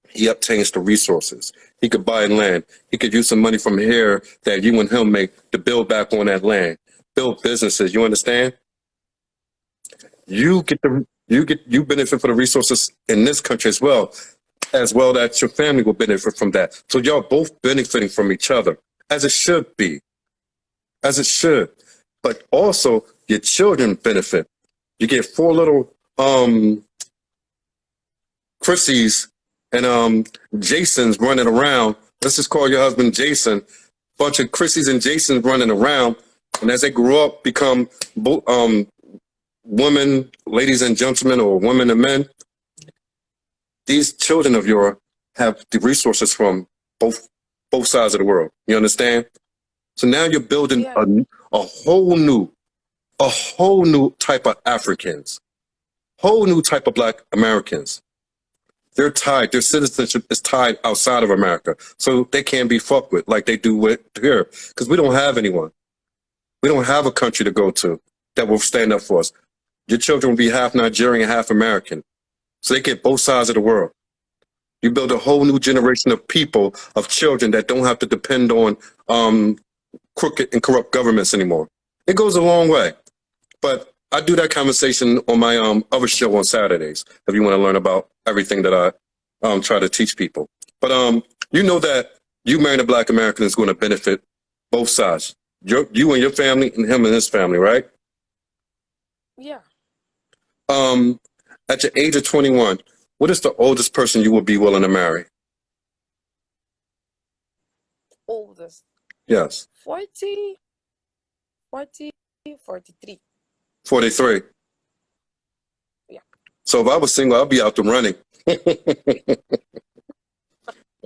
Speaker 3: he obtains the resources. He could buy land. He could use some money from here that you and him make to build back on that land, build businesses. You understand? You benefit from the resources in this country as well that your family will benefit from that. So y'all both benefiting from each other, as it should be, as it should. But also your children benefit. You get 4 little Chrissies and Jasons running around. Let's just call your husband Jason. Bunch of Chrissies and Jasons running around, and as they grow up, become women, ladies and gentlemen, or women and men. These children of yours have the resources from both sides of the world. You understand? So now you're building a whole new type of Africans, whole new type of Black Americans. They're tied. Their citizenship is tied outside of America, so they can't be fucked with like they do with here. Because we don't have anyone. We don't have a country to go to that will stand up for us. Your children will be half Nigerian, half American, so they get both sides of the world. You build a whole new generation of people, of children that don't have to depend on crooked and corrupt governments anymore. It goes a long way. But I do that conversation on my other show on Saturdays, if you want to learn about everything that I try to teach people. But you know that you marrying a Black American is going to benefit both sides. You and your family, and him and his family, right?
Speaker 4: Yeah.
Speaker 3: At your age of 21, what is the oldest person you would be willing to marry?
Speaker 4: Oldest.
Speaker 3: Yes.
Speaker 4: 40, 43.
Speaker 3: 43.
Speaker 4: Yeah.
Speaker 3: So if I was single, I'd be out there running.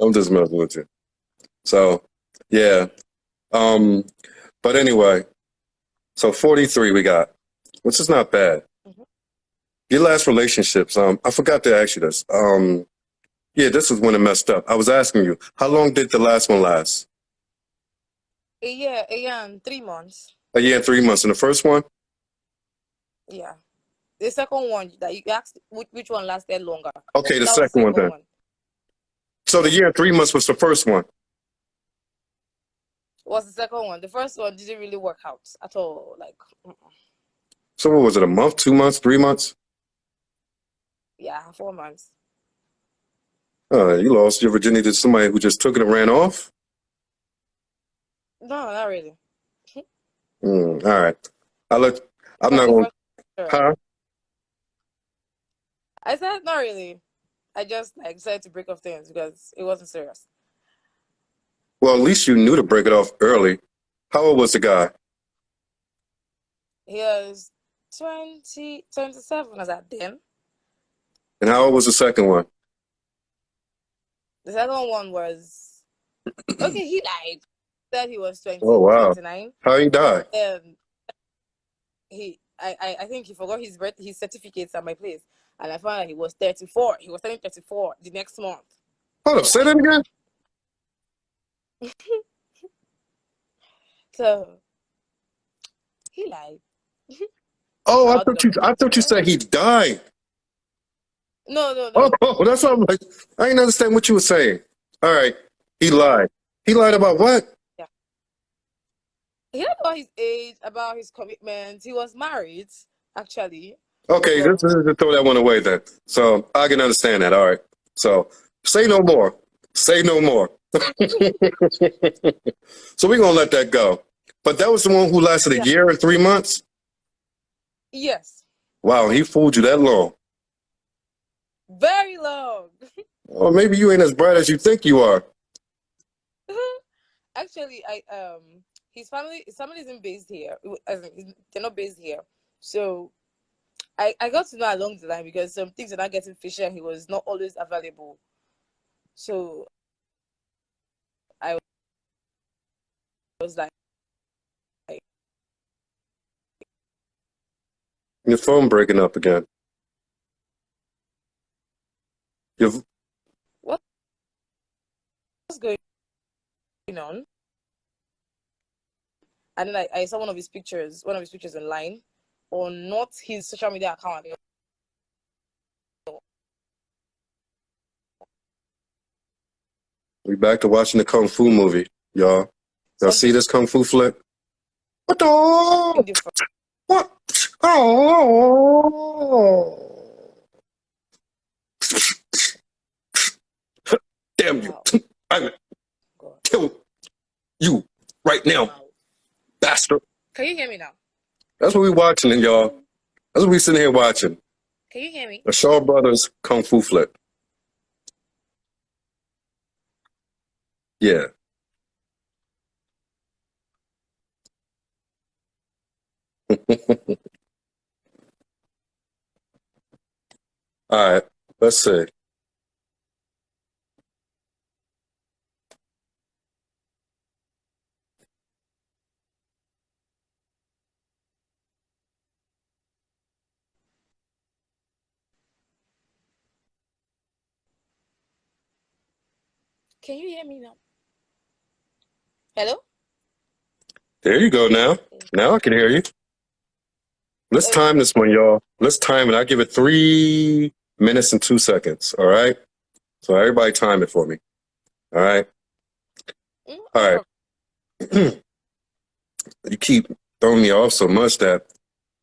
Speaker 3: I'm just messing with you. So, yeah. But anyway, so 43 we got, which is not bad.
Speaker 4: Mm-hmm.
Speaker 3: Your last relationships, I forgot to ask you this. Yeah, this is when it messed up. I was asking you, how long did the last one last?
Speaker 4: A year and 3 months.
Speaker 3: A year and 3 months. And the first one?
Speaker 4: Yeah. The second one that you asked, which one lasted longer?
Speaker 3: Okay, the
Speaker 4: That was
Speaker 3: second one then. So the year and 3 months was the first one.
Speaker 4: Was the second one. The first one didn't really work out at all. Like,
Speaker 3: So what was it, a month, 2 months, 3 months?
Speaker 4: yeah, 4 months.
Speaker 3: You lost your virginity to somebody who just took it and ran off?
Speaker 4: No, not really.
Speaker 3: All right. I'm not going to... Huh?
Speaker 4: I said not really. I just decided to break off things because it wasn't serious.
Speaker 3: Well, at least you knew to break it off early. How old was the guy?
Speaker 4: He was 27 as at then.
Speaker 3: And how old was the second one?
Speaker 4: The second one was okay. He died. Said he was 20,
Speaker 3: Oh, wow.
Speaker 4: 29.
Speaker 3: How he died?
Speaker 4: I think he forgot his certificates at my place, and I found out he was 34. He was turning 34 the next month.
Speaker 3: Hold up, say that again?
Speaker 4: So he lied.
Speaker 3: Oh, I thought you said he died.
Speaker 4: No.
Speaker 3: Oh, that's what I'm like. I didn't understand what you were saying. All right. He lied. He lied about what?
Speaker 4: Yeah. He lied about his age, about his commitment. He was married, actually.
Speaker 3: Okay, let's throw that one away then. So I can understand that. All right. So say no more. Say no more. So we're going to let that go. But that was the one who lasted a year and 3 months?
Speaker 4: Yes.
Speaker 3: Wow, he fooled you that long.
Speaker 4: Very long.
Speaker 3: Or maybe you ain't as bright as you think you are.
Speaker 4: Actually, his family isn't based here. They're not based here. So I got to know along the line because some things are not getting fishy and he was not always available. So I was like,
Speaker 3: Your phone breaking up again. You've,
Speaker 4: What's going on? And then I saw one of his pictures online on not his social media account.
Speaker 3: we back to watching the Kung Fu movie, y'all. Y'all see this Kung Fu flick? What the? What? Oh. Damn you. I'm gonna kill you right now, bastard.
Speaker 4: Can you hear me now?
Speaker 3: That's what we watching, y'all. That's what we sitting here watching.
Speaker 4: Can you hear me?
Speaker 3: The Shaw Brothers Kung Fu flick. Yeah. All right. Let's see.
Speaker 4: Can you hear me now? Hello?
Speaker 3: There you go now. Now I can hear you. Let's time this one, y'all. Let's time it. I'll give it 3 minutes and 2 seconds. All right? So everybody time it for me. All right? All right. You keep throwing me off so much that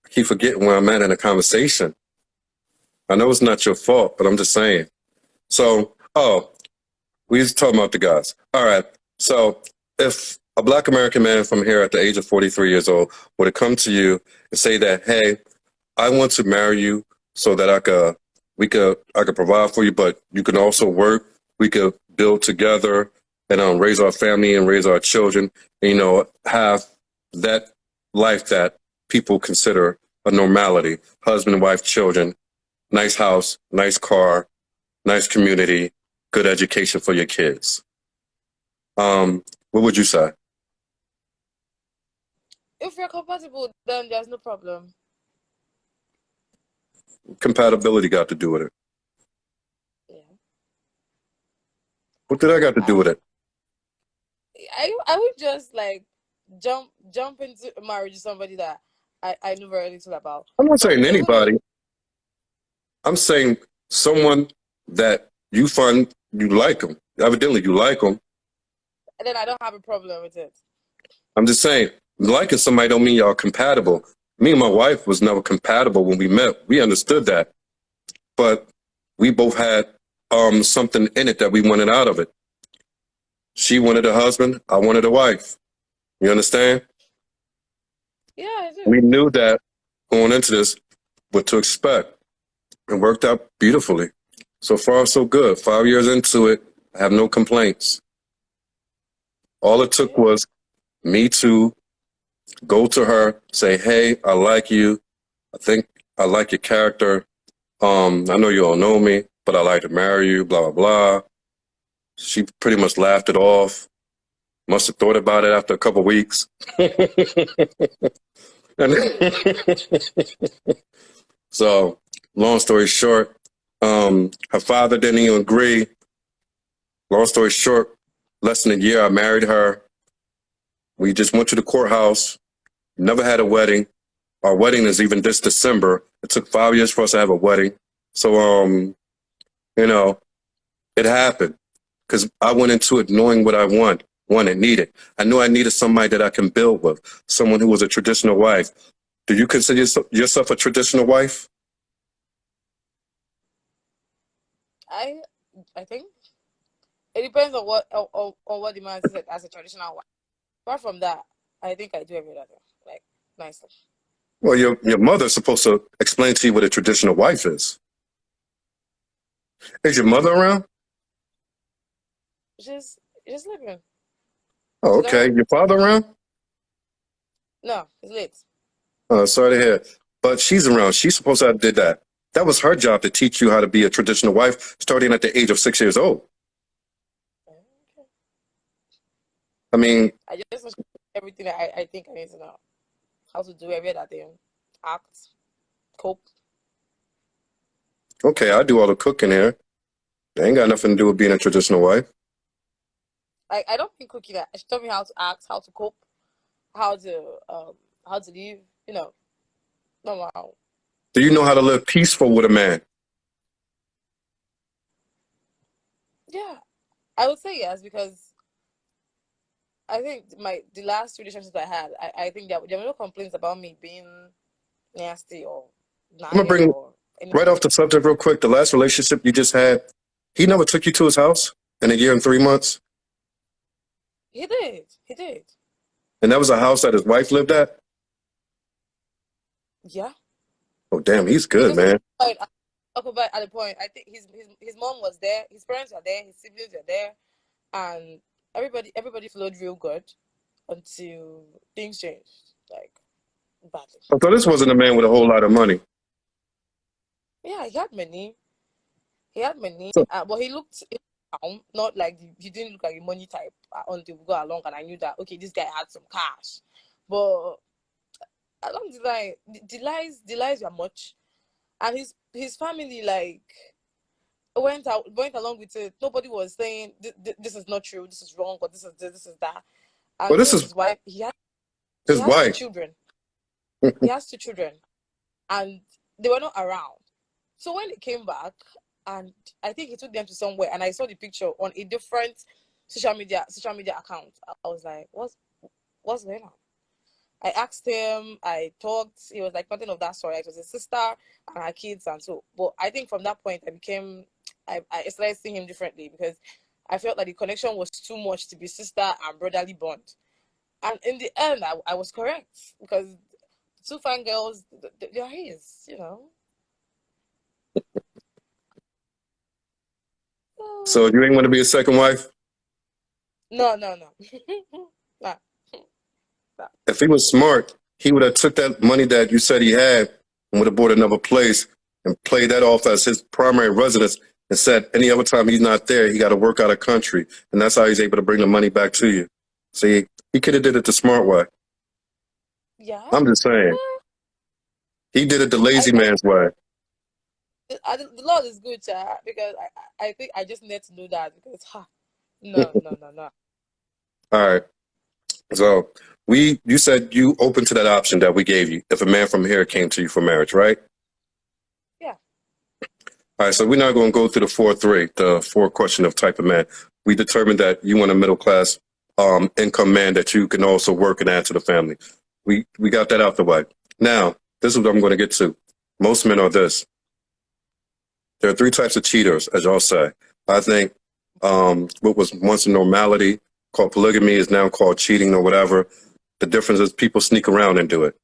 Speaker 3: I keep forgetting where I'm at in a conversation. I know it's not your fault, but I'm just saying. So, we was talking about the guys. All right. So if a Black American man from here at the age of 43 years old were to come to you and say that, hey, I want to marry you so that I could provide for you, but you can also work. We could build together and raise our family and raise our children, and, you know, have that life that people consider a normality. Husband, wife, children, nice house, nice car, nice community, good education for your kids. What would you say?
Speaker 4: If we're compatible, then there's no problem.
Speaker 3: Compatibility got to do with it.
Speaker 4: Yeah.
Speaker 3: What did I got to do with it?
Speaker 4: I would just like jump into marriage with somebody that I know very little about.
Speaker 3: I'm not saying anybody. I'm saying someone that you find you like them. Evidently, you like them.
Speaker 4: And then I don't have a problem with it.
Speaker 3: I'm just saying, liking somebody don't mean y'all compatible. Me and my wife was never compatible when we met. We understood that. But we both had something in it that we wanted out of it. She wanted a husband. I wanted a wife. You understand?
Speaker 4: Yeah, I do.
Speaker 3: We knew that going into this, what to expect. It worked out beautifully. So far, so good. 5 years into it, I have no complaints. All it took was me to go to her, say, hey, I like you. I think I like your character. I know you all know me, but I like to marry you, blah, blah, blah. She pretty much laughed it off. Must have thought about it after a couple of weeks. So, long story short, her father didn't even agree. Long story short, less than a year, I married her. We just went to the courthouse. Never had a wedding. Our wedding is even this December. It took 5 years for us to have a wedding. So, you know, it happened because I went into it knowing what I wanted, needed. I knew I needed somebody that I can build with, someone who was a traditional wife. Do you consider yourself a traditional wife?
Speaker 4: I think it depends on what the man said as a traditional wife. Apart from that, I think I do every other like nicely.
Speaker 3: Well, your mother's supposed to explain to you what a traditional wife is. Is your mother around?
Speaker 4: She's sleeping.
Speaker 3: Oh, okay. Your father around?
Speaker 4: No, he's late.
Speaker 3: Sorry to hear. But she's around. She's supposed to have did that. That was her job to teach you how to be a traditional wife starting at the age of 6 years old.
Speaker 4: Okay.
Speaker 3: I mean,
Speaker 4: I just know everything that I think I need to know. How to do every other thing. Act, cope.
Speaker 3: okay, I do all the cooking here. They ain't got nothing to do with being a traditional wife.
Speaker 4: I don't think cooking that. She taught me how to act, how to cope, how to live, you know. No, wow.
Speaker 3: Do you know how to live peaceful with a man?
Speaker 4: Yeah. I would say yes, because I think the last relationships I had, I think there were no complaints about me being nasty or
Speaker 3: I'm gonna
Speaker 4: lying
Speaker 3: bring
Speaker 4: or anything.
Speaker 3: right off the subject real quick. The last relationship you just had, he never took you to his house in a year and 3 months?
Speaker 4: He did. He did.
Speaker 3: And that was a house that his wife lived at?
Speaker 4: Yeah.
Speaker 3: Oh, damn, he's good,
Speaker 4: Because
Speaker 3: man.
Speaker 4: occupied at the point, I think his mom was there, his parents were there, his siblings were there, and everybody flowed real good until things changed, like badly.
Speaker 3: So this wasn't a man with a whole lot of money.
Speaker 4: Yeah, he had money. He had money,
Speaker 3: So,
Speaker 4: but he looked down, not like he didn't look like a money type until we got along, and I knew that okay, this guy had some cash. But along the line, the lies were much, and his family like went along with it. Nobody was saying this is not true, this is wrong, or this is that.
Speaker 3: well,
Speaker 4: And
Speaker 3: this
Speaker 4: even
Speaker 3: is
Speaker 4: his wife,
Speaker 3: his
Speaker 4: he has two
Speaker 3: wife.
Speaker 4: children. He has two children, and they were not around. So when they came back, and I think he took them to somewhere, and I saw the picture on a different social media account. I was like, what's going on? I asked him, I talked. He was like, nothing of that sort. It was his sister and her kids, and so. But I think from that point, I started seeing him differently, because I felt like the connection was too much to be sister and brotherly bond. And in the end, I was correct, because two fine girls, they're his, you know.
Speaker 3: So you ain't want to be a second wife?
Speaker 4: No. Nah.
Speaker 3: If he was smart, he would have took that money that you said he had and would have bought another place and played that off as his primary residence and said any other time he's not there, he got to work out of country. And that's how he's able to bring the money back to you. See, he could have did it the smart way.
Speaker 4: Yeah.
Speaker 3: I'm just saying. He did it the lazy man's way.
Speaker 4: The Lord is good, child, because I think I just need to know that, because no.
Speaker 3: All right. So you said you open to that option that we gave you if a man from here came to you for marriage, right?
Speaker 4: Yeah.
Speaker 3: All right. So we're not going to go through the 4 question of type of man. We determined that you want a middle class income man that you can also work and add to the family. We got that out the way. Now, this is what I'm going to get to. Most men are this. There are 3 types of cheaters, as y'all say. I think what was once a normality called polygamy is now called cheating or whatever. The difference is people sneak around and do it.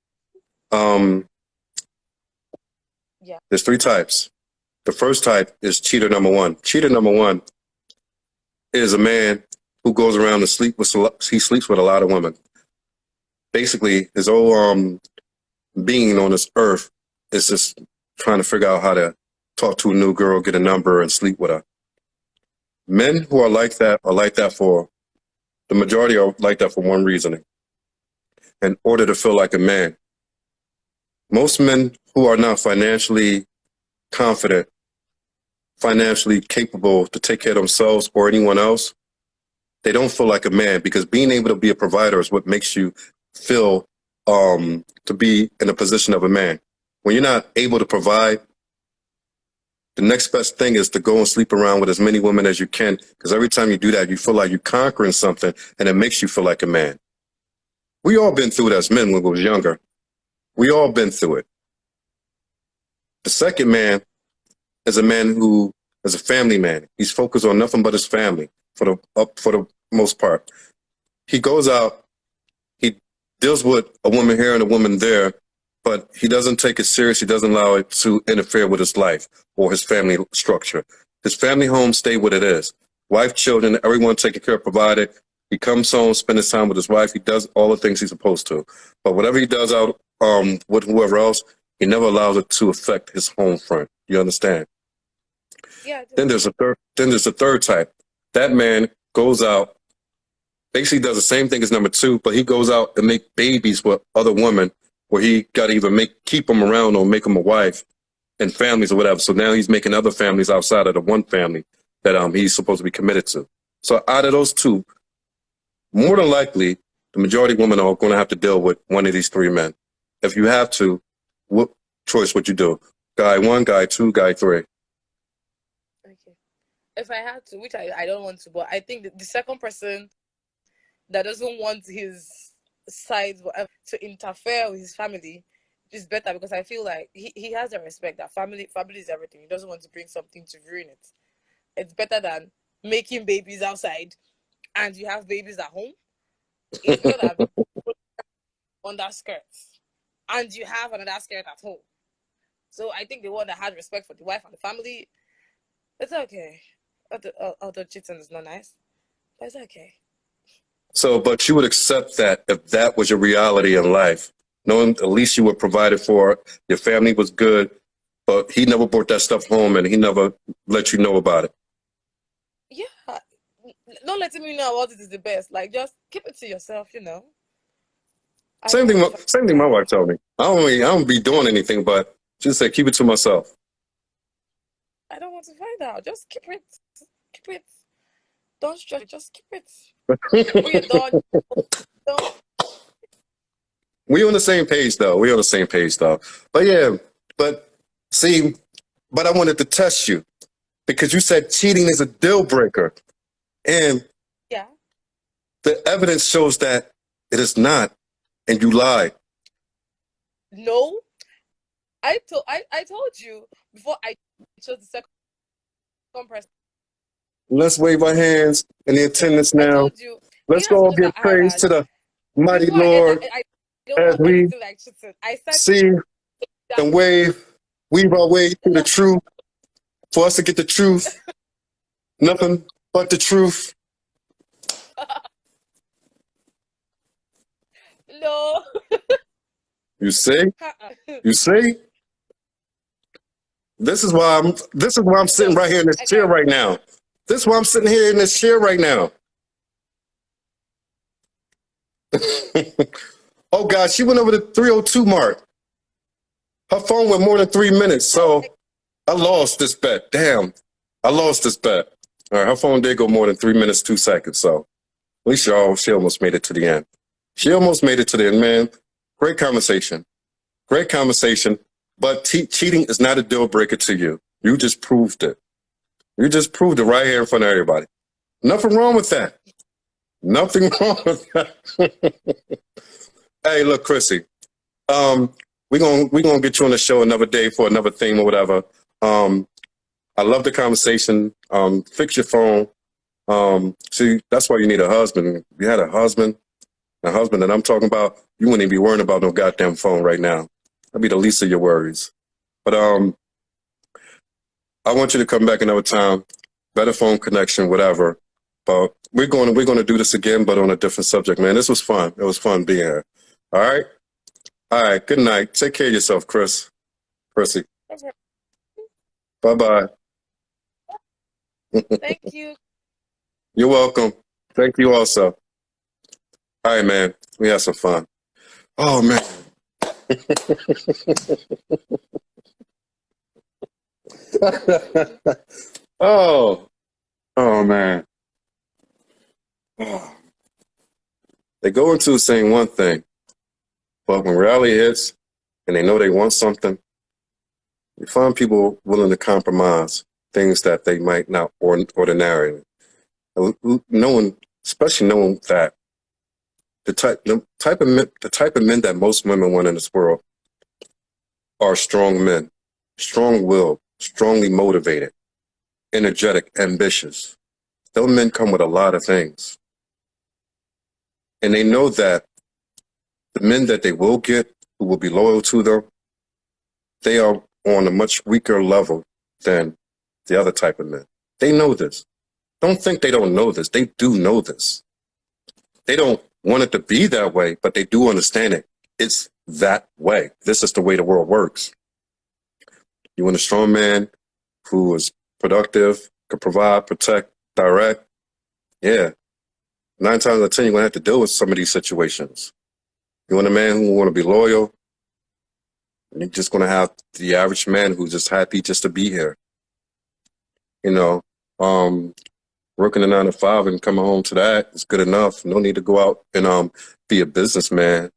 Speaker 4: Yeah.
Speaker 3: There's 3 types. The first type is cheater number 1. Cheater number 1 is a man who goes around and sleeps with a lot of women. Basically, his whole being on this earth is just trying to figure out how to talk to a new girl, get a number, and sleep with her. Men who are like that for, the majority are like that for one reasoning. In order to feel like a man. Most men who are not financially confident, financially capable to take care of themselves or anyone else, they don't feel like a man, because being able to be a provider is what makes you feel to be in a position of a man. When you're not able to provide, the next best thing is to go and sleep around with as many women as you can, because every time you do that, you feel like you're conquering something, and it makes you feel like a man. We all been through it as men when we was younger. We all been through it. The second man is a man who is a family man. He's focused on nothing but his family for the most part. He goes out, he deals with a woman here and a woman there, but he doesn't take it serious. He doesn't allow it to interfere with his life or his family structure. His family home stay what it is. Wife, children, everyone taken care of, provided. He comes home, spends time with his wife. He does all the things he's supposed to. But whatever he does out with whoever else, he never allows it to affect his home front. You understand?
Speaker 4: Yeah.
Speaker 3: Then there's a third type. That man goes out, basically does the same thing as number 2, but he goes out and make babies with other women, where he got to either keep them around or make them a wife and families or whatever. So now he's making other families outside of the one family. that he's supposed to be committed to. So out of those two, more than likely, the majority of women are going to have to deal with one of these three men. If you have to, what choice would you do? Guy one, guy two, guy three.
Speaker 4: Okay. If I had to, which I don't want to, but I think the second person that doesn't want his side to interfere with his family is better, because I feel like he has a respect that family is everything. He doesn't want to bring something to ruin it. It's better than making babies outside and you have babies at home. It's better than underskirts and you have another skirt at home. So I think the one that had respect for the wife and the family, it's okay. Although cheating is not nice, but it's okay.
Speaker 3: So, but you would accept that if that was your reality in life, knowing at least you were provided for, your family was good, but he never brought that stuff home and he never let you know about it.
Speaker 4: Yeah. Not letting me know about it is the best. Like, just keep it to yourself,
Speaker 3: Same thing my wife told me. I don't be doing anything, but she said, keep it to myself.
Speaker 4: I don't want to find out. Just keep it. Keep it. Don't stress it. Just keep it. We're done.
Speaker 3: We on the same page though. But yeah, but I wanted to test you because you said cheating is a deal breaker. And
Speaker 4: yeah,
Speaker 3: the evidence shows that it is not, and you lied.
Speaker 4: No. I told you before I chose the second person.
Speaker 3: Let's wave our hands in the attendance now.
Speaker 4: I told you,
Speaker 3: let's go give praise to the mighty Lord
Speaker 4: I don't
Speaker 3: as we
Speaker 4: like I said,
Speaker 3: see and weave our way through the truth. For us to get the truth, nothing but the truth.
Speaker 4: No.
Speaker 3: You see? You see? This is why I'm sitting right here in this chair right now. This is why I'm sitting here in this chair right now. Oh God, she went over the 302 mark. Her phone went more than 3 minutes, so I lost this bet. Damn, I lost this bet. All right, her phone did go more than 3 minutes, 2 seconds, so at least she almost made it to the end. She almost made it to the end, man. Great conversation. Great conversation. But cheating is not a deal breaker to you. You just proved it. You just proved it right here in front of everybody. Nothing wrong with that. Nothing wrong with that. Hey, look, Chrissy. We're gonna get you on the show another day for another theme or whatever. I love the conversation. Fix your phone. See, that's why you need a husband. If you had a husband that I'm talking about, you wouldn't even be worrying about no goddamn phone right now. That'd be the least of your worries. But I want you to come back another time, better phone connection, whatever. But we're going to do this again, but on a different subject, man. This was fun. It was fun being here. All right. All right. Good night. Take care of yourself, Chrissy. Bye-bye.
Speaker 4: Thank you.
Speaker 3: You're welcome. Thank you also. All right, man. We had some fun. Oh, man. Oh, man. Oh. They go into saying one thing, but when reality hits and they know they want something, you find people willing to compromise things that they might not ordinarily. Especially knowing that the type of men that most women want in this world are strong men, strong-willed, strongly motivated, energetic, ambitious. Those men come with a lot of things. And they know that the men that they will get, who will be loyal to them, they are on a much weaker level than the other type of men. They know this. Don't think they don't know this. They do know this. They don't want it to be that way, but they do understand it. It's that way. This is the way the world works. You want a strong man who is productive, can provide, protect, direct. Yeah. 9 times out of 10, you're going to have to deal with some of these situations. You want a man who want to be loyal. You're just going to have the average man who's just happy just to be here. You know, working a 9 to 5 and coming home to that is good enough. No need to go out and be a businessman.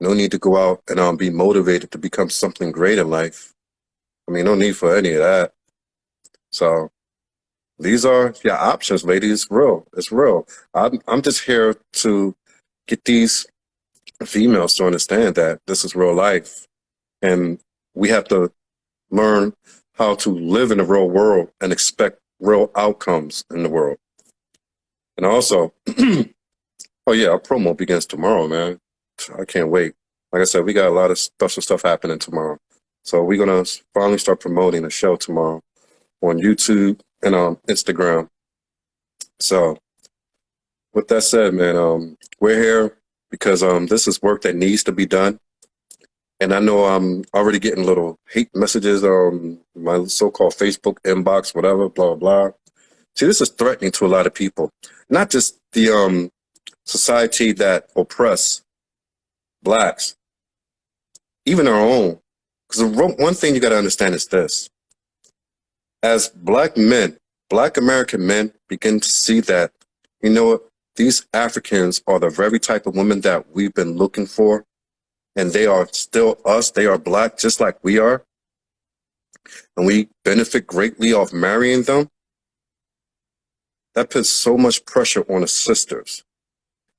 Speaker 3: No need to go out and be motivated to become something great in life. I mean, no need for any of that. So these are your options, ladies. It's real. It's real. I'm just here to get these females to understand that this is real life. And we have to learn how to live in the real world and expect real outcomes in the world. And also, oh yeah, our promo begins tomorrow, man. I can't wait. Like I said, we got a lot of special stuff happening tomorrow. So we're going to finally start promoting the show tomorrow on YouTube and on Instagram. So with that said, man, we're here because this is work that needs to be done. And I know I'm already getting little hate messages on my so-called Facebook inbox, whatever, blah, blah, blah. See, this is threatening to a lot of people. Not just the society that oppress blacks, even our own. Because one thing you got to understand is this. As black men, black American men begin to see that, you know what, these Africans are the very type of women that we've been looking for, and they are still us. They are black just like we are. And we benefit greatly off marrying them. That puts so much pressure on the sisters.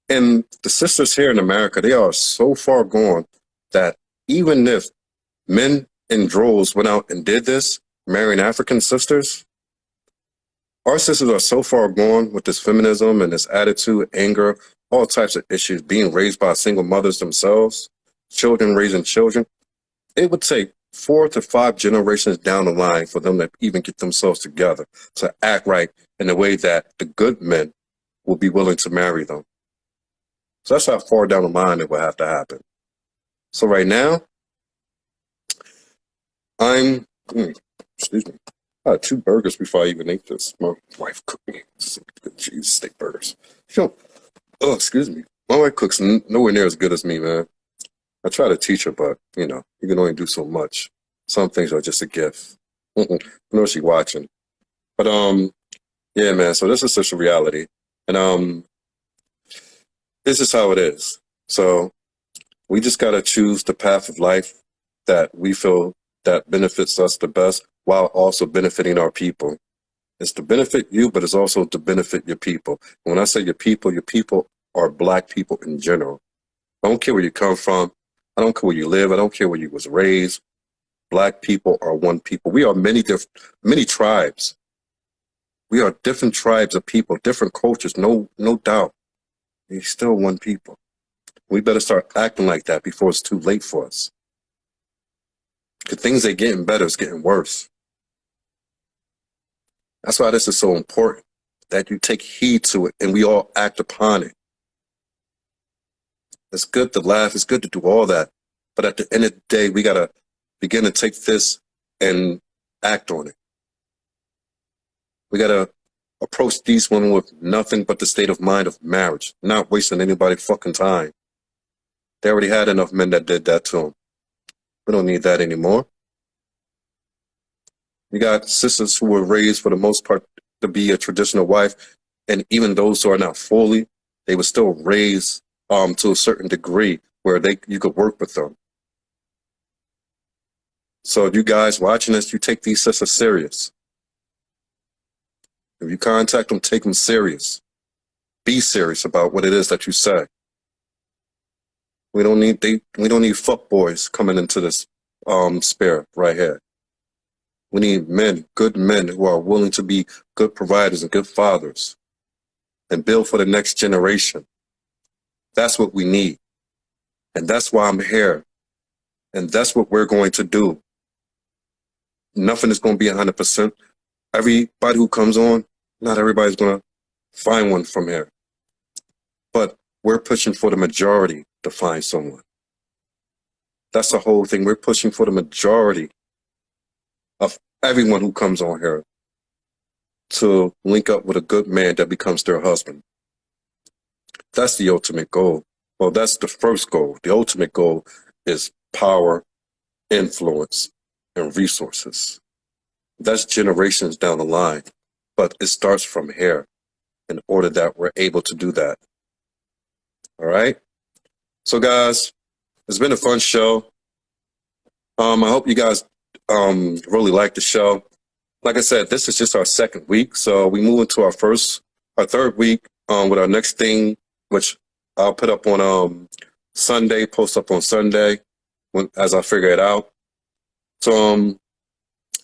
Speaker 3: And the sisters here in America, they are so far gone that even if men in droves went out and did this, marrying African sisters, our sisters are so far gone with this feminism and this attitude, anger, all types of issues, being raised by single mothers themselves, children raising children. It would take 4 to 5 generations down the line for them to even get themselves together to act right in a way that the good men will be willing to marry them. So that's how far down the line it will have to happen. So right now, excuse me, I had 2 burgers before I even ate this. My wife cooked me some good cheese steak burgers. Excuse me. My wife cooks nowhere near as good as me, man. I try to teach her, but, you know, you can only do so much. Some things are just a gift. I know she's watching. But, yeah, man, so this is such a reality. And this is how it is. So we just got to choose the path of life that we feel that benefits us the best while also benefiting our people. It's to benefit you, but it's also to benefit your people. And when I say your people are black people in general. I don't care where you come from. I don't care where you live. I don't care where you was raised. Black people are one people. We are many tribes. We are different tribes of people, different cultures, no doubt. We're still one people. We better start acting like that before it's too late for us. Because things ain't getting better, it's getting worse. That's why this is so important, that you take heed to it and we all act upon it. It's good to laugh, it's good to do all that. But at the end of the day, we got to begin to take this and act on it. We got to approach these women with nothing but the state of mind of marriage, not wasting anybody's fucking time. They already had enough men that did that to them. We don't need that anymore. You got sisters who were raised for the most part to be a traditional wife, and even those who are not fully, they were still raised to a certain degree where you could work with them. So you guys watching this, you take these sisters serious. If you contact them, take them serious. Be serious about what it is that you say. We don't need fuckboys coming into this sphere right here. We need men, good men who are willing to be good providers and good fathers and build for the next generation. That's what we need. And that's why I'm here. And that's what we're going to do. Nothing is going to be 100%. Everybody who comes on, not everybody's going to find one from here. But we're pushing for the majority to find someone. That's the whole thing. We're pushing for the majority of everyone who comes on here to link up with a good man that becomes their husband. That's the ultimate goal. Well, that's the first goal. The ultimate goal is power, influence, and resources. That's generations down the line. but it starts from here in order that we're able to do that. All right. So guys, it's been a fun show. I hope you guys really like the show. Like I said, this is just our second week, so we move into our third week with our next thing, which I'll put up on Sunday, post up on Sunday as I figure it out. So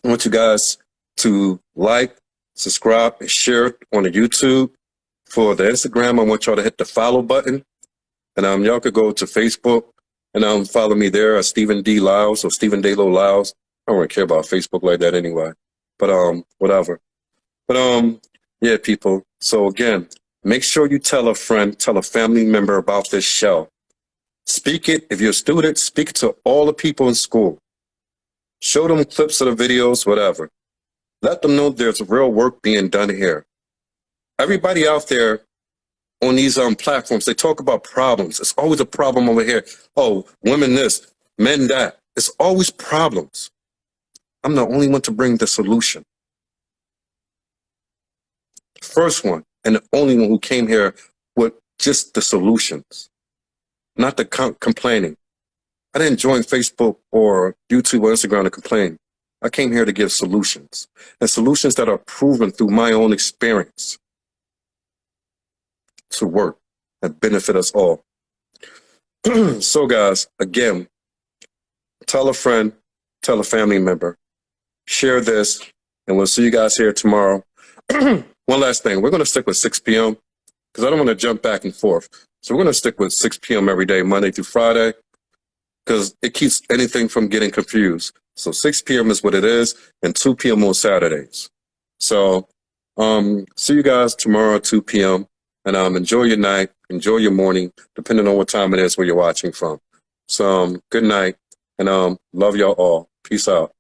Speaker 3: I want you guys to like, subscribe, and share on the YouTube. For the Instagram, I want y'all to hit the follow button, and y'all could go to Facebook and follow me there at Stephen D. Lyles or Stephen Dalo Lyles. I don't really care about Facebook like that anyway, but whatever. But yeah, people. So again, make sure you tell a friend, tell a family member about this show. Speak it. If you're a student, speak it to all the people in school. Show them clips of the videos, whatever. Let them know there's real work being done here. Everybody out there on these platforms, they talk about problems. It's always a problem over here. Oh, women this, men that. It's always problems. I'm the only one to bring the solution. First one and the only one who came here with just the solutions, not the complaining. I didn't join Facebook or YouTube or Instagram to complain. I came here to give solutions, and solutions that are proven through my own experience to work and benefit us all. So guys, again, tell a friend, tell a family member, share this, and we'll see you guys here tomorrow. One last thing, we're going to stick with 6 p.m. because I don't want to jump back and forth. So we're going to stick with 6 p.m. every day, Monday through Friday, because it keeps anything from getting confused. So 6 p.m. is what it is, and 2 p.m. on Saturdays. So see you guys tomorrow at 2 p.m. And enjoy your night, enjoy your morning, depending on what time it is where you're watching from. So good night, and love y'all all. Peace out.